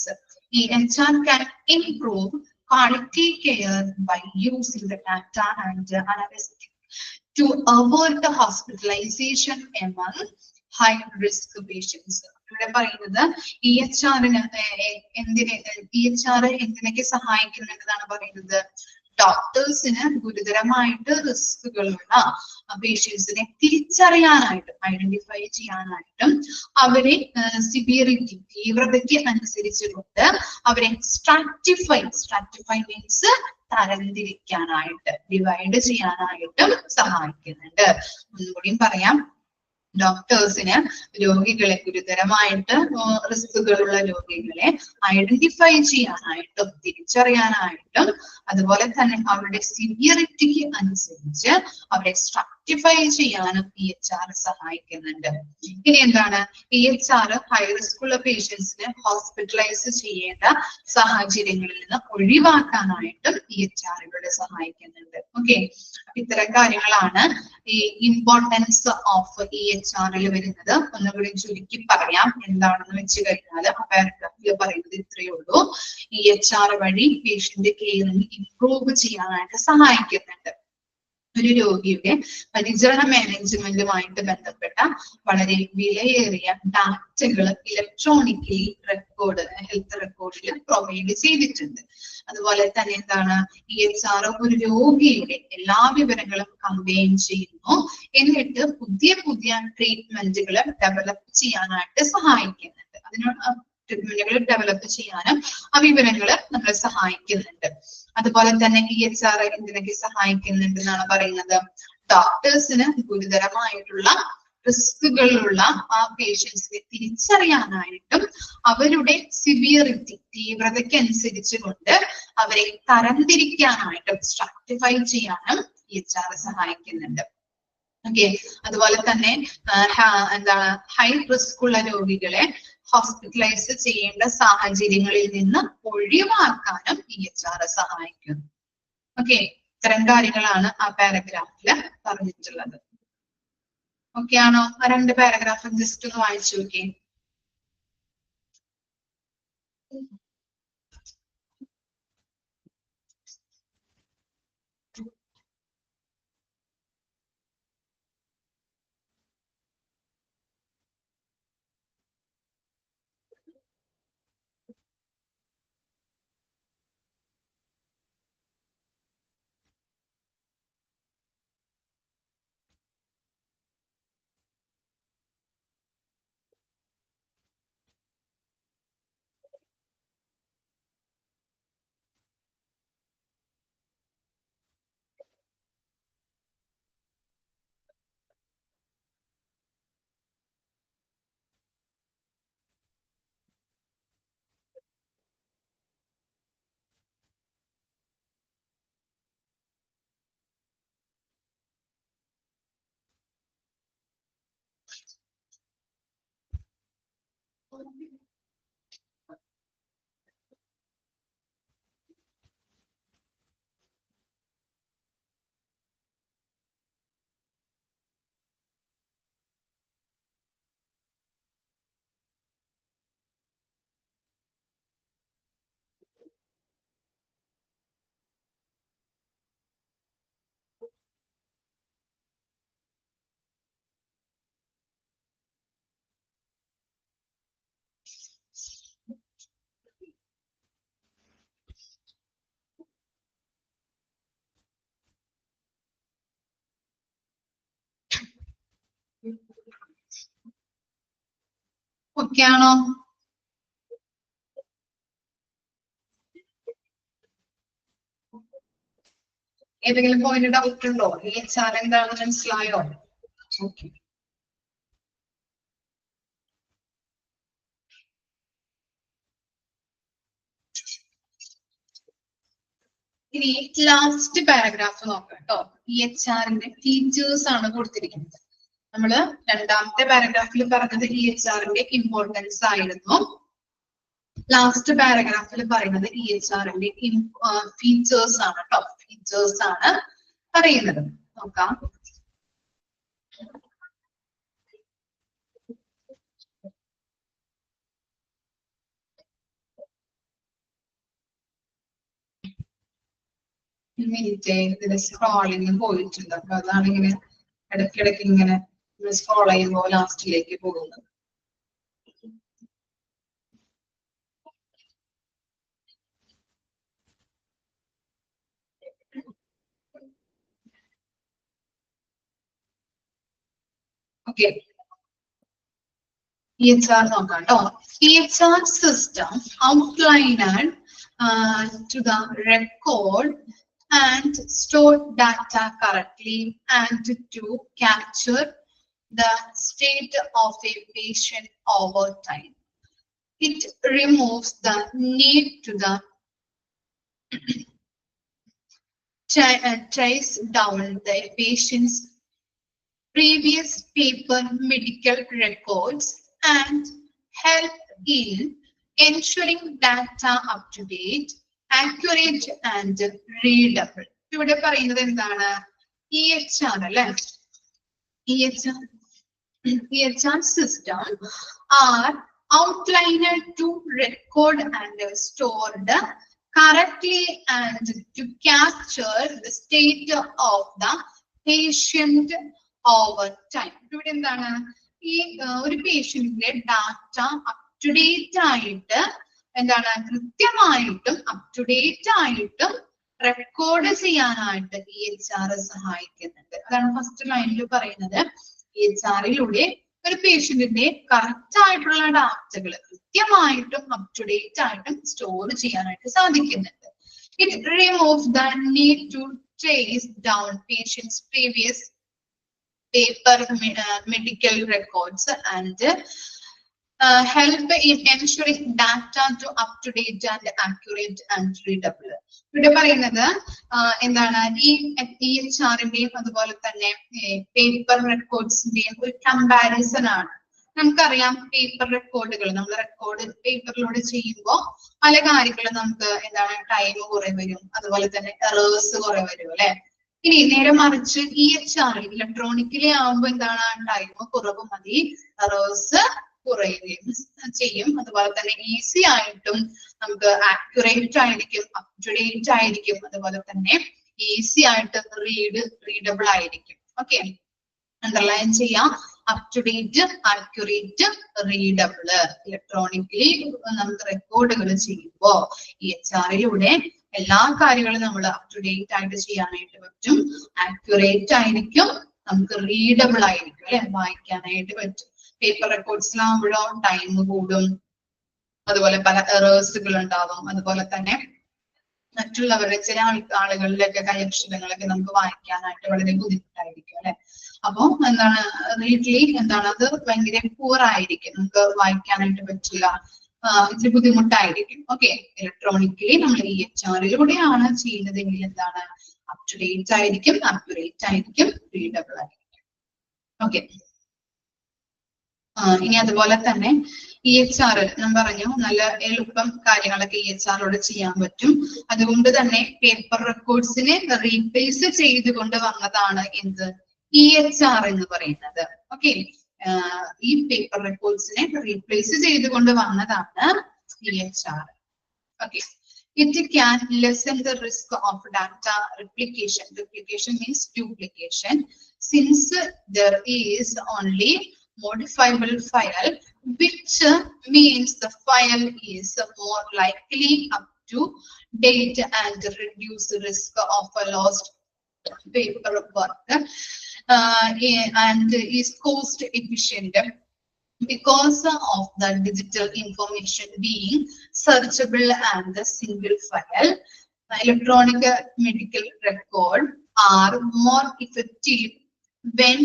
EHR can improve quality care by using the data and analytics to avoid the hospitalization among high risk patients. ഇവിടെ പറയുന്നത് EHR എന്തിനൊക്കെ സഹായിക്കുന്നുണ്ടെന്നാണ് പറയുന്നത്. ഡോക്ടേഴ്സിന് ഗുരുതരമായിട്ട് റിസ്കുകളുള്ള പേഷ്യൻസിനെ തിരിച്ചറിയാനായിട്ടും identify ചെയ്യാനായിട്ടും അവരെ സിവിയറിറ്റി തീവ്രതയ്ക്ക് അനുസരിച്ചുകൊണ്ട് അവരെ സ്ട്രാറ്റിഫൈ മീൻസ് തരംതിരിക്കാനായിട്ട് ഡിവൈഡ് ചെയ്യാനായിട്ടും സഹായിക്കുന്നുണ്ട്. ഒന്നുകൂടിയും പറയാം. ഡോക്ടേഴ്സിന് രോഗികളെ ഗുരുതരമായിട്ട് റിസ്കുകളുള്ള രോഗികളെ ഐഡന്റിഫൈ ചെയ്യാനായിട്ടും തിരിച്ചറിയാനായിട്ടും അതുപോലെ തന്നെ അവരുടെ സിവിയറിറ്റിക്ക് അനുസരിച്ച് അവരെ സ്ട്രാറ്റിഫൈ ചെയ്യാനും EHR സഹായിക്കുന്നുണ്ട്. ഇനി എന്താണ്, EHR ഹൈ റിസ്ക് ഉള്ള പേഷ്യൻസിനെ ഹോസ്പിറ്റലൈസ് ചെയ്യേണ്ട സാഹചര്യങ്ങളിൽ നിന്ന് ഒഴിവാക്കാനായിട്ടും EHR സഹായിക്കുന്നുണ്ട്. ഓക്കെ, ഇത്തരം കാര്യങ്ങളാണ് ഈ ഇമ്പോർട്ടൻസ് ഓഫ് EHR-ൽ വരുന്നത്. ഒന്നുകൂടി ചുരുക്കി പറയാം. എന്താണെന്ന് വെച്ച് കഴിഞ്ഞാൽ പാരഗ്രാഫിൽ പറയുന്നത് ഇത്രയേ ഉള്ളൂ. EHR വഴി പേഷ്യന്റ് കെയറിംഗ് ഇംപ്രൂവ് ചെയ്യാനായിട്ട് സഹായിക്കുന്നുണ്ട്. ഒരു രോഗിയുടെ പരിചരണ മാനേജ്മെന്റുമായിട്ട് ബന്ധപ്പെട്ട വളരെ വിലയേറിയ ഡാറ്റകൾ ഇലക്ട്രോണിക്കലി ഹെൽത്ത് റെക്കോർഡിൽ പ്രൊവൈഡ് ചെയ്തിട്ടുണ്ട്. അതുപോലെ തന്നെ എന്താണ്, EHR ഒരു രോഗിയുടെ എല്ലാ വിവരങ്ങളും കമ്പൈൻ ചെയ്യുന്നു, എന്നിട്ട് പുതിയ ട്രീറ്റ്മെന്റുകൾ ഡെവലപ്പ് ചെയ്യാനായിട്ട് സഹായിക്കുന്നുണ്ട്. ട്രീറ്റ്മെന്റുകൾ ഡെവലപ്പ് ചെയ്യാനും ആ വിവരങ്ങൾ നമ്മളെ സഹായിക്കുന്നുണ്ട്. അതുപോലെ തന്നെ EHR എന്തിനൊക്കെ സഹായിക്കുന്നുണ്ട് എന്നാണ് പറയുന്നത്. ഡോക്ടേഴ്സിന് ഗുരുതരമായിട്ടുള്ള റിസ്കുകളുള്ള ആ പേഷ്യൻസിനെ തിരിച്ചറിയാനായിട്ടും അവരുടെ സിവിയറിറ്റി തീവ്രതയ്ക്ക് അനുസരിച്ച് കൊണ്ട് അവരെ തരംതിരിക്കാനായിട്ടും സ്ട്രാറ്റിഫൈ ചെയ്യാനും EHR സഹായിക്കുന്നുണ്ട്. ഓക്കെ, അതുപോലെ തന്നെ എന്താണ്, ഹൈ റിസ്ക് ഉള്ള രോഗികളെ ഹോസ്പിറ്റലൈസ് ചെയ്യേണ്ട സാഹചര്യങ്ങളിൽ നിന്ന് ഒഴിവാക്കാനും EHR സഹായിക്കുന്നു. ഓക്കെ, ഇത്തരം കാര്യങ്ങളാണ് ആ പാരഗ്രാഫില് പറഞ്ഞിട്ടുള്ളത്. ഓക്കെ ആണോ? ആ രണ്ട് പാരഗ്രാഫ് ജസ്റ്റ് ഒന്ന് വായിച്ചു നോക്കിയേ. ഓക്കെ ആണോ? ഏതെങ്കിലും പോയിന്റ് ഡൗട്ട് ഉണ്ടോ? EHR എന്താണെന്ന് മനസ്സിലായോ? ഓക്കെ. ഇനി ലാസ്റ്റ് പാരഗ്രാഫ് നോക്കാം കേട്ടോ. EHRന്റെ ഫീച്ചേഴ്സ് ആണ് കൊടുത്തിരിക്കുന്നത്. നമ്മള് രണ്ടാമത്തെ പാരഗ്രാഫിൽ പറഞ്ഞത് EHRന്റെ ഇമ്പോർട്ടൻസ് ആയിരുന്നു. ലാസ്റ്റ് പാരഗ്രാഫിൽ പറയുന്നത് EHRന്റെ ഫീച്ചേഴ്സ് ആണ് കേട്ടോ. ഫീച്ചേഴ്സ് ആണ് പറയുന്നത്. നോക്കാം. മിനിറ്റ് ഇതിന്റെ സ്ക്രോളിങ് പോയിട്ടുണ്ട്. അപ്പൊ അതാണ് ഇങ്ങനെ ഇടയ്ക്കിടയ്ക്ക് ഇങ്ങനെ സ്ക്രോൾ ചെയ്യുമ്പോൾ ലാസ്റ്റിലേക്ക് പോകുന്നത്. ഓക്കെ, EHR നോക്കാം കേട്ടോ. EHR system outlined to the record and store data correctly and to capture the state of a patient over time. It removes the need to trace down the patient's previous paper medical records and help in ensuring data up to date, accurate and readable. ഇവിടെ പറയുന്നത് എന്താണ്? EHR അല്ലേ? EHR system are outlined to record and stored correctly and to capture the state of the patient over time. ഇവിടെ എന്താണ്? ഈ ഒരു പേഷ്യന്റിന്റെ data up to date ആയിട്ട് എന്താണ് കൃത്യമായിട്ടും അപ് ടു ഡേറ്റ് ആയിട്ടും റെക്കോർഡ് ചെയ്യാനായിട്ട് EHR സഹായിക്കുന്നുണ്ട്. അതാണ് ഫസ്റ്റ് ലൈനിൽ പറയുന്നത്. EHR-ലൂടെ ഒരു പേഷ്യന്റിന്റെ കറക്റ്റ് ആയിട്ടുള്ള ഡാറ്റകൾ കൃത്യമായിട്ടും അപ് ടു ഡേറ്റ് ആയിട്ടും സ്റ്റോർ ചെയ്യാനായിട്ട് സാധിക്കുന്നുണ്ട്. It removes the need to trace down patients' previous paper medical records and help in ensuring data to up to date and accurate and readable. ഇവിടെ പറയുന്നത് എന്താണ്? ഈ EHR-ന്റെയും അതുപോലെ തന്നെ പേപ്പർ റെക്കോർഡ്സിന്റെയും ഒരു കമ്പാരിസൺ ആണ്. നമുക്കറിയാം പേപ്പർ റെക്കോർഡുകൾ നമ്മൾ റെക്കോർഡ് പേപ്പറിലൂടെ ചെയ്യുമ്പോൾ പല കാര്യങ്ങളും നമുക്ക് എന്താണ് ടൈം കുറെ വരും, അതുപോലെ തന്നെ എറേഴ്സ് കുറെ വരും അല്ലെ. ഇനി നേരെ മറിച്ച് EHR ഇലക്ട്രോണിക്കലി ആവുമ്പോൾ എന്താണ് ടൈം കുറവ് മതി, എറേഴ്സ് കുറയുകയും ചെയ്യും. അതുപോലെ തന്നെ ഈസി ആയിട്ടും നമുക്ക് ആക്യുറേറ്റ് ആയിരിക്കും, അപ് ടു ഡേറ്റ് ആയിരിക്കും, അതുപോലെ തന്നെ ഈസി ആയിട്ട് റീഡബിൾ ആയിരിക്കും. ഓക്കെ, അണ്ടർലൈൻ ചെയ്യാം. Up to date, accurate, readable. Electronically നമുക്ക് റെക്കോർഡുകൾ ചെയ്യുമ്പോൾ EHR-ലൂടെ എല്ലാ കാര്യങ്ങളും നമ്മൾ അപ് ടു ഡേറ്റ് ആയിട്ട് ചെയ്യാനായിട്ട് പറ്റും, ആക്യുറേറ്റ് ആയിരിക്കും, നമുക്ക് റീഡബിൾ ആയിരിക്കും അല്ലെ, വായിക്കാനായിട്ട് പറ്റും. പേപ്പർ റെക്കോർഡ്സിലാവുമ്പോഴോ ടൈം കൂടും, അതുപോലെ പല എറേഴ്സുകൾ ഉണ്ടാവും, അതുപോലെ തന്നെ മറ്റുള്ളവരുടെ ചില ആളുകളിലൊക്കെ കൈയക്ഷരങ്ങളൊക്കെ നമുക്ക് വായിക്കാനായിട്ട് വളരെ ബുദ്ധിമുട്ടായിരിക്കും അല്ലെ. അപ്പൊ എന്താണ് റീഡ്ലി എന്താണ് അത് ഭയങ്കര പൂർ ആയിരിക്കും, നമുക്ക് വായിക്കാനായിട്ട് പറ്റില്ല, ഇത്തിരി ബുദ്ധിമുട്ടായിരിക്കും. ഓക്കെ, ഇലക്ട്രോണിക്കലി നമ്മൾ EHR-ലൂടെയാണ് ചെയ്യുന്നതെങ്കിൽ എന്താണ് അപ് ടു ഡേറ്റ് ആയിരിക്കും, ആക്യുറേറ്റ് ആയിരിക്കും, റീഡബിൾ ആയിരിക്കും. ഓക്കെ, ഇനി അതുപോലെ തന്നെ EHR ഞാൻ പറഞ്ഞു നല്ല എളുപ്പം കാര്യങ്ങളൊക്കെ EHR ചെയ്യാൻ പറ്റും. അതുകൊണ്ട് തന്നെ പേപ്പർ റെക്കോർഡ്സിനെ റീപ്ലേസ് ചെയ്തുകൊണ്ട് വന്നതാണ് എന്ത് EHR എന്ന് പറയുന്നത്. ഓക്കെ, ഈ പേപ്പർ റെക്കോർഡ്സിനെ റീപ്ലേസ് ചെയ്തുകൊണ്ട് വന്നതാണ് EHR. Okay, it can lessen the risk of data replication. Replication means duplication. Since there is only modifiable file, which means the file is more likely up to date and reduce the risk of a lost paperwork, and is cost efficient because of the digital information being searchable and the single file. Electronic medical record are more effective when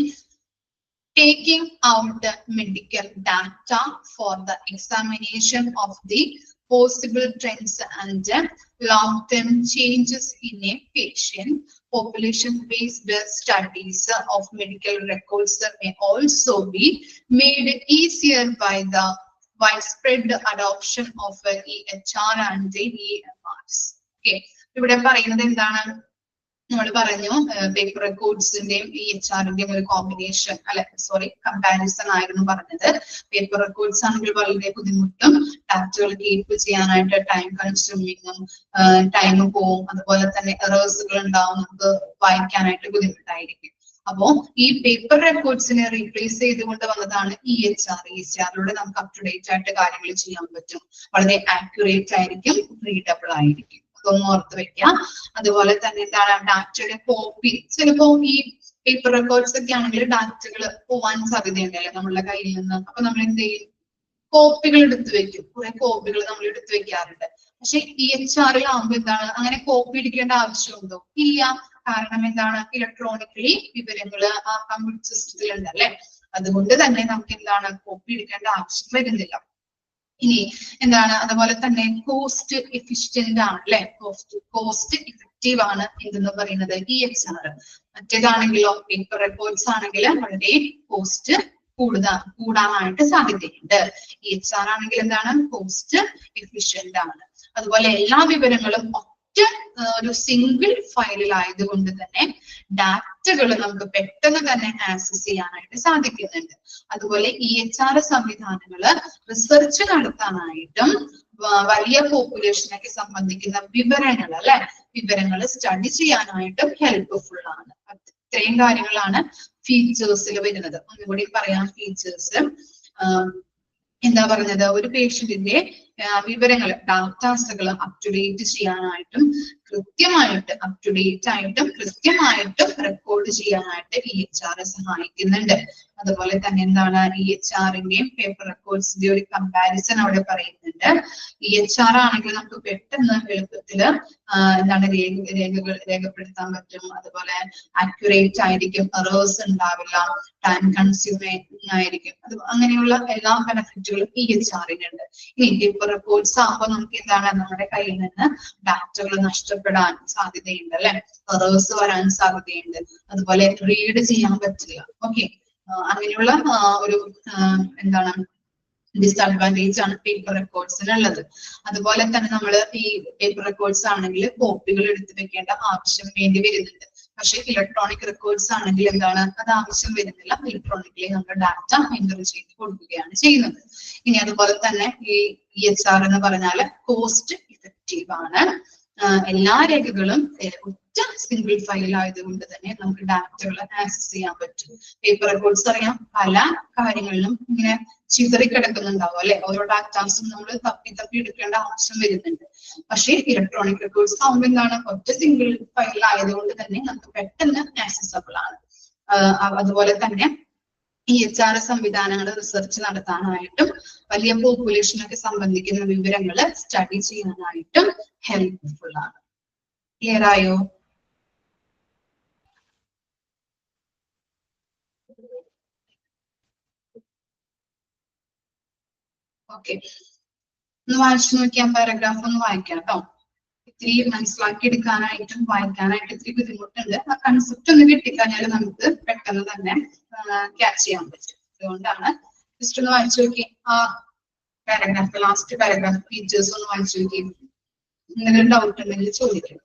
taking out medical data for the examination of the possible trends and long-term changes in a patient. Population-based studies of medical records may also be made easier by the widespread adoption of EHR and EMRs. Okay, ഇവിടെ പറയുന്നത് എന്താണ്? നമ്മൾ പറഞ്ഞു paper റെക്കോർഡ്സിന്റെയും EHRന്റെയും ഒരു combination comparison ആയിരുന്നു പറഞ്ഞത്. Paper records ആണെങ്കിൽ വളരെ ബുദ്ധിമുട്ടും ഡാറ്റകൾ കീപ്പ് ചെയ്യാനായിട്ട് ടൈം കൺസ്യൂമിങ്ങും ടൈം പോവും, അതുപോലെ തന്നെ എറേഴ്സുകൾ ഉണ്ടാവും, നമുക്ക് വായിക്കാനായിട്ട് ബുദ്ധിമുട്ടായിരിക്കും. അപ്പോ ഈ പേപ്പർ റെക്കോർഡ്സിനെ റീപ്ലേസ് ചെയ്തുകൊണ്ട് വന്നതാണ് EHR. EHRലൂടെ നമുക്ക് അപ് ടു ഡേറ്റ് ആയിട്ട് കാര്യങ്ങൾ ചെയ്യാൻ പറ്റും, വളരെ ആക്യുറേറ്റ് ആയിരിക്കും, റീഡബിൾ ആയിരിക്കും. അതൊന്നും ഓർത്ത് വെക്കാം. അതുപോലെ തന്നെ എന്താണ് ഡാറ്റയുടെ കോപ്പി, ചിലപ്പോ ഈ പേപ്പർ റെക്കോർഡ്സ് ഒക്കെ ആണെങ്കിൽ ഡാറ്റകൾ പോവാൻ സാധ്യതയുണ്ടല്ലേ നമ്മളുടെ കയ്യിൽ നിന്ന്. അപ്പൊ നമ്മൾ എന്ത് ചെയ്യും? കോപ്പികൾ എടുത്തു വെക്കും. കുറെ കോപ്പികൾ നമ്മൾ എടുത്തു വെക്കാറുണ്ട്. പക്ഷെ EHRലാകുമ്പോ എന്താണ്, അങ്ങനെ കോപ്പി എടുക്കേണ്ട ആവശ്യമുണ്ടോ? ഇല്ല. കാരണം എന്താണ്, ഇലക്ട്രോണിക്കലി വിവരങ്ങള് ആ കമ്പ്യൂട്ടർ സിസ്റ്റത്തിൽ ഉണ്ടല്ലേ. അതുകൊണ്ട് തന്നെ നമുക്ക് എന്താണ് കോപ്പി എടുക്കേണ്ട ആവശ്യം വരുന്നില്ല. ഇനി എന്താണ്, അതുപോലെ തന്നെ കോസ്റ്റ് എഫിഷ്യന്റ് ആണ് അല്ലെ, കോസ്റ്റ് ഇഫക്റ്റീവ് ആണ് എന്തെന്ന് പറയുന്നത് EHR. മറ്റേതാണെങ്കിലോ പേപ്പർ റെക്കോർഡ്സ് ആണെങ്കിൽ വളരെ കോസ്റ്റ് കൂടാനായിട്ട് സാധ്യതയുണ്ട്. EHR ആണെങ്കിൽ എന്താണ്, കോസ്റ്റ് എഫിഷ്യന്റ് ആണ്. അതുപോലെ എല്ലാ വിവരങ്ങളും ഒരു സിംഗിൾ ഫയലിലായതുകൊണ്ട് തന്നെ ഡാറ്റകൾ നമുക്ക് പെട്ടെന്ന് തന്നെ ആക്സസ് ചെയ്യാനായിട്ട് സാധിക്കുന്നുണ്ട്. അതുപോലെ EHR സംവിധാനങ്ങള് റിസർച്ച് നടത്താനായിട്ടും വലിയ പോപ്പുലേഷനൊക്കെ സംബന്ധിക്കുന്ന വിവരങ്ങൾ സ്റ്റഡി ചെയ്യാനായിട്ടും ഹെൽപ്ഫുൾ ആണ്. ഇത്രയും കാര്യങ്ങളാണ് ഫീച്ചേഴ്സിൽ വരുന്നത്. ഒന്നുകൂടി പറയാം ഫീച്ചേഴ്സ്. എന്താ പറഞ്ഞത്, ഒരു പേഷ്യന്റിന്റെ വിവരങ്ങൾ ഡാറ്റാസുകൾ അപ് ടു ഡേറ്റ് ചെയ്യാനായിട്ടും കൃത്യമായിട്ടും റെക്കോർഡ് ചെയ്യാനായിട്ട് EHR സഹായിക്കുന്നുണ്ട്. അതുപോലെ തന്നെ എന്താണ്, EHRന്റെയും പേപ്പർ റെക്കോർഡ്സിന്റെ ഒരു കമ്പാരിസൺ അവിടെ പറയുന്നുണ്ട്. EHR ആണെങ്കിൽ നമുക്ക് പെട്ടെന്ന് എളുപ്പത്തില് എന്താണ് രേഖപ്പെടുത്താൻ പറ്റും. അതുപോലെ ആക്യുറേറ്റ് ആയിരിക്കും, എറേഴ്സ് ഉണ്ടാവില്ല, ടൈം കൺസ്യൂമിങ് ആയിരിക്കും. അത് അങ്ങനെയുള്ള എല്ലാ ബെനിഫിറ്റുകളും EHRനുണ്ട്. ഇനി പേപ്പർ റെക്കോർഡ്സ് ആകുമ്പോൾ നമുക്ക് എന്താണ്, നമ്മുടെ കയ്യിൽ നിന്ന് ഡാറ്റകൾ നഷ്ടപ്പെടാൻ സാധ്യതയുണ്ട് അല്ലെ, എറേഴ്സ് വരാൻ സാധ്യതയുണ്ട്. അതുപോലെ റീഡ് ചെയ്യാൻ പറ്റില്ല. ഓക്കെ, അങ്ങനെയുള്ള ഒരു എന്താണ് ഡിസ്അഡ്വാൻറ്റേജ് ആണ് പേപ്പർ റെക്കോർഡ്സിനുള്ളത്. അതുപോലെ തന്നെ നമ്മൾ ഈ പേപ്പർ റെക്കോർഡ്സ് ആണെങ്കിൽ കോപ്പികൾ എടുത്തു വെക്കേണ്ട ആവശ്യം വേണ്ടി വരുന്നുണ്ട്. പക്ഷെ ഇലക്ട്രോണിക് റെക്കോർഡ്സ് ആണെങ്കിൽ എന്താണ്, അത് ആവശ്യം വരുന്നില്ല. ഇലക്ട്രോണിക്കലി നമ്മൾ ഡാറ്റ എൻ്റർ ചെയ്ത് കൊടുക്കുകയാണ് ചെയ്യുന്നത്. ഇനി അതുപോലെ തന്നെ ഈ EHR എന്ന് പറഞ്ഞാൽ കോസ്റ്റ് ഇഫക്റ്റീവ് ആണ്. എല്ലാ രേഖകളും ഒറ്റ സിംഗിൾ ഫയൽ ആയതുകൊണ്ട് തന്നെ നമുക്ക് ഡാറ്റകൾ ആക്സസ് ചെയ്യാൻ പറ്റും. പേപ്പർ റെക്കോർഡ്സ് അറിയാം, പല കാര്യങ്ങളിലും ഇങ്ങനെ ചിതറിക്കിടക്കുന്നുണ്ടാവും അല്ലെ, ഓരോ ഡാറ്റാസും നമ്മൾ തപ്പി എടുക്കേണ്ട ആവശ്യം വരുന്നുണ്ട്. പക്ഷേ ഇലക്ട്രോണിക് റെക്കോർഡ്സ് ആകുമ്പോൾ എന്താണ്, ഒറ്റ സിംഗിൾ ഫയൽ ആയതുകൊണ്ട് തന്നെ നമുക്ക് പെട്ടെന്ന് ആക്സസബിൾ ആണ്. അതുപോലെ തന്നെ EHR സംവിധാനങ്ങൾ റിസർച്ച് നടത്താനായിട്ടും വലിയ പോപ്പുലേഷനൊക്കെ സംബന്ധിക്കുന്ന വിവരങ്ങൾ സ്റ്റഡി ചെയ്യാനായിട്ടും ഹെൽപ്ഫുൾ ആണ്. ക്ലിയർ ആയോ? ഓക്കെ, ഒന്ന് വായിച്ചു നോക്കിയാൽ പാരഗ്രാഫ് ഒന്ന് വായിക്കാം കേട്ടോ. ഇത്തിരി മനസ്സിലാക്കി എടുക്കാനായിട്ടും വായിക്കാനായിട്ട് ഇത്തിരി ബുദ്ധിമുട്ടുണ്ട്. ആ കൺസെപ്റ്റ് ഒന്ന് കിട്ടിക്കഴിഞ്ഞാൽ നമുക്ക് പെട്ടെന്ന് തന്നെ ക്യാച്ച് ചെയ്യാൻ പറ്റും. അതുകൊണ്ടാണ് ജസ്റ്റ് ഒന്ന് വായിച്ചു നോക്കി ആ പാരഗ്രാഫ്, ലാസ്റ്റ് പാരഗ്രാഫ് ഫീച്ചേഴ്സ് ഒന്ന് വായിച്ചു നോക്കി. ഇങ്ങനെ ഡൗട്ട് ഉണ്ടെങ്കിൽ ചോദിക്കും.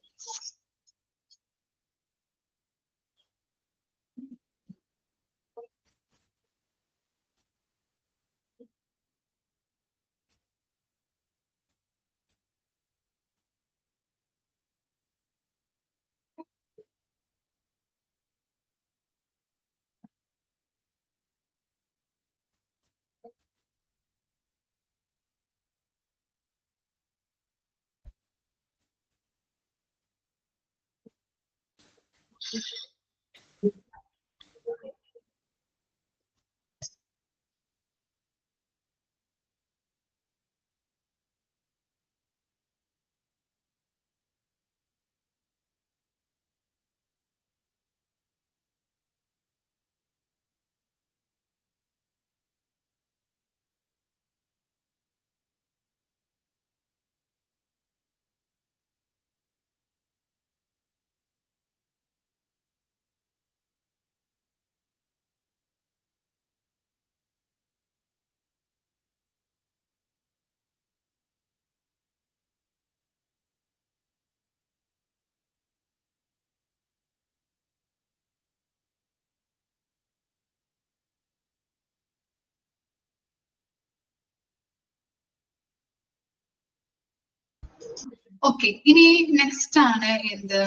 ഓക്കെ, ഇനി നെക്സ്റ്റ് ആണ് എന്ത്?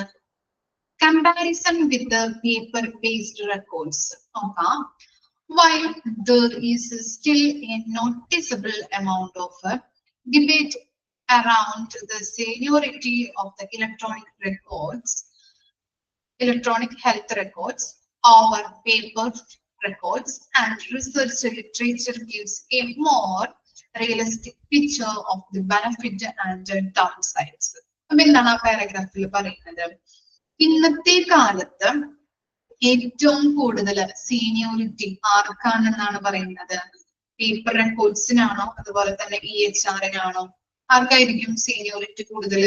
കമ്പാരിസൺ വിത്ത് പേപ്പർ ബേസ്ഡ് റെക്കോർഡ്സ്. നോക്കാം. While there is still a noticeable amount of debate around the seniority of the electronic health records over paper records, and research literature gives a more realistic picture of the benefit and downsides. അപ്പൊ എന്താണ് ആ പാരഗ്രാഫിൽ പറയുന്നത്? ഇന്നത്തെ കാലത്ത് ഏറ്റവും കൂടുതൽ seniority ആർക്കാണെന്നാണ് പറയുന്നത്? Paper റെക്കോർഡ്സിനാണോ അതുപോലെ തന്നെ EHR-നാണോ? ആർക്കായിരിക്കും സീനിയോറിറ്റി കൂടുതൽ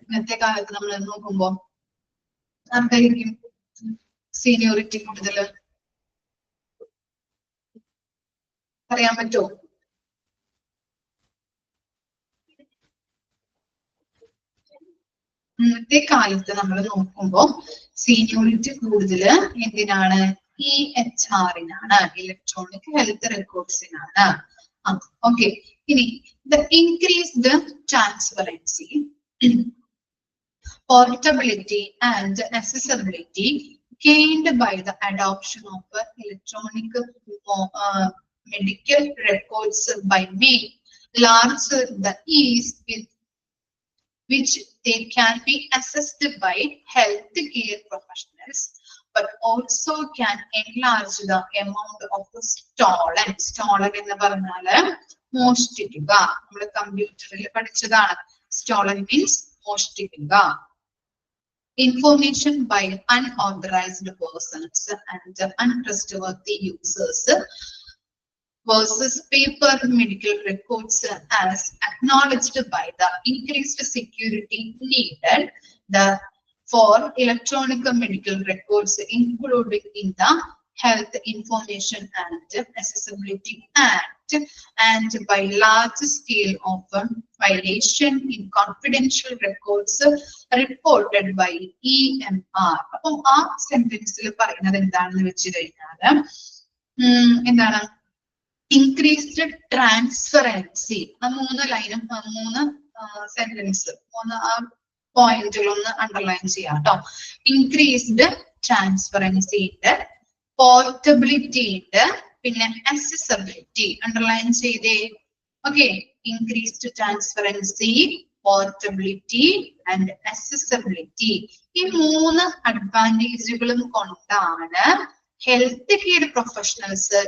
ഇന്നത്തെ കാലത്ത് നമ്മൾ നോക്കുമ്പോ? ആർക്കായിരിക്കും സീനിയോറിറ്റി കൂടുതൽ? പറയാൻ പറ്റുമോ? ഇന്നത്തെ കാലത്ത് നമ്മൾ നോക്കുമ്പോ സീനിയോറിറ്റി കൂടുതൽ എന്തിനാണ്? EHR-നാണ്, ഇലക്ട്രോണിക് ഹെൽത്ത് റെക്കോർഡ്സിനാണ്. ഓക്കെ, ഇനി the increased transparency, portability and accessibility gained by the adoption of electronic medical records by me large the ease with which they can be assessed by healthcare professionals, but also can enlarge the amount of the stolen. Stolen എന്ന് പറഞ്ഞാല് മോഷ്ടിക്കുക. നമ്മുടെ കമ്പ്യൂട്ടറിൽ പഠിച്ചതാണ്. Stolen means മോഷ്ടിക്കുക. Information by unauthorized persons and untrustworthy users versus paper medical records, as acknowledged by the increased security needed for electronic medical records, including in the Health Information and Accessibility Act, and by large scale of violation in confidential records reported by EMR. അപ്പോൾ ആ സെന്റൻസിൽ പറയുന്നത് എന്താണെന്ന് വെച്ച് കഴിഞ്ഞാൽ എന്താണ്? Increased transparency. ആ 3 ലൈനും 3 sentence 3 പോയിന്റുകളൊന്ന് underline ചെയ്യാം കേട്ടോ. ഇൻക്രീസ്ഡ് ട്രാൻസ്പെറൻസി ഉണ്ട്, പോർട്ടബിലിറ്റി ഉണ്ട്, പിന്നെ അക്സസിബിലിറ്റി അണ്ടർലൈൻ ചെയ്തേ. Okay, increased transparency, portability and accessibility. ഈ 3 അഡ്വാൻറ്റേജുകളും കൊണ്ടാണ് health care professionals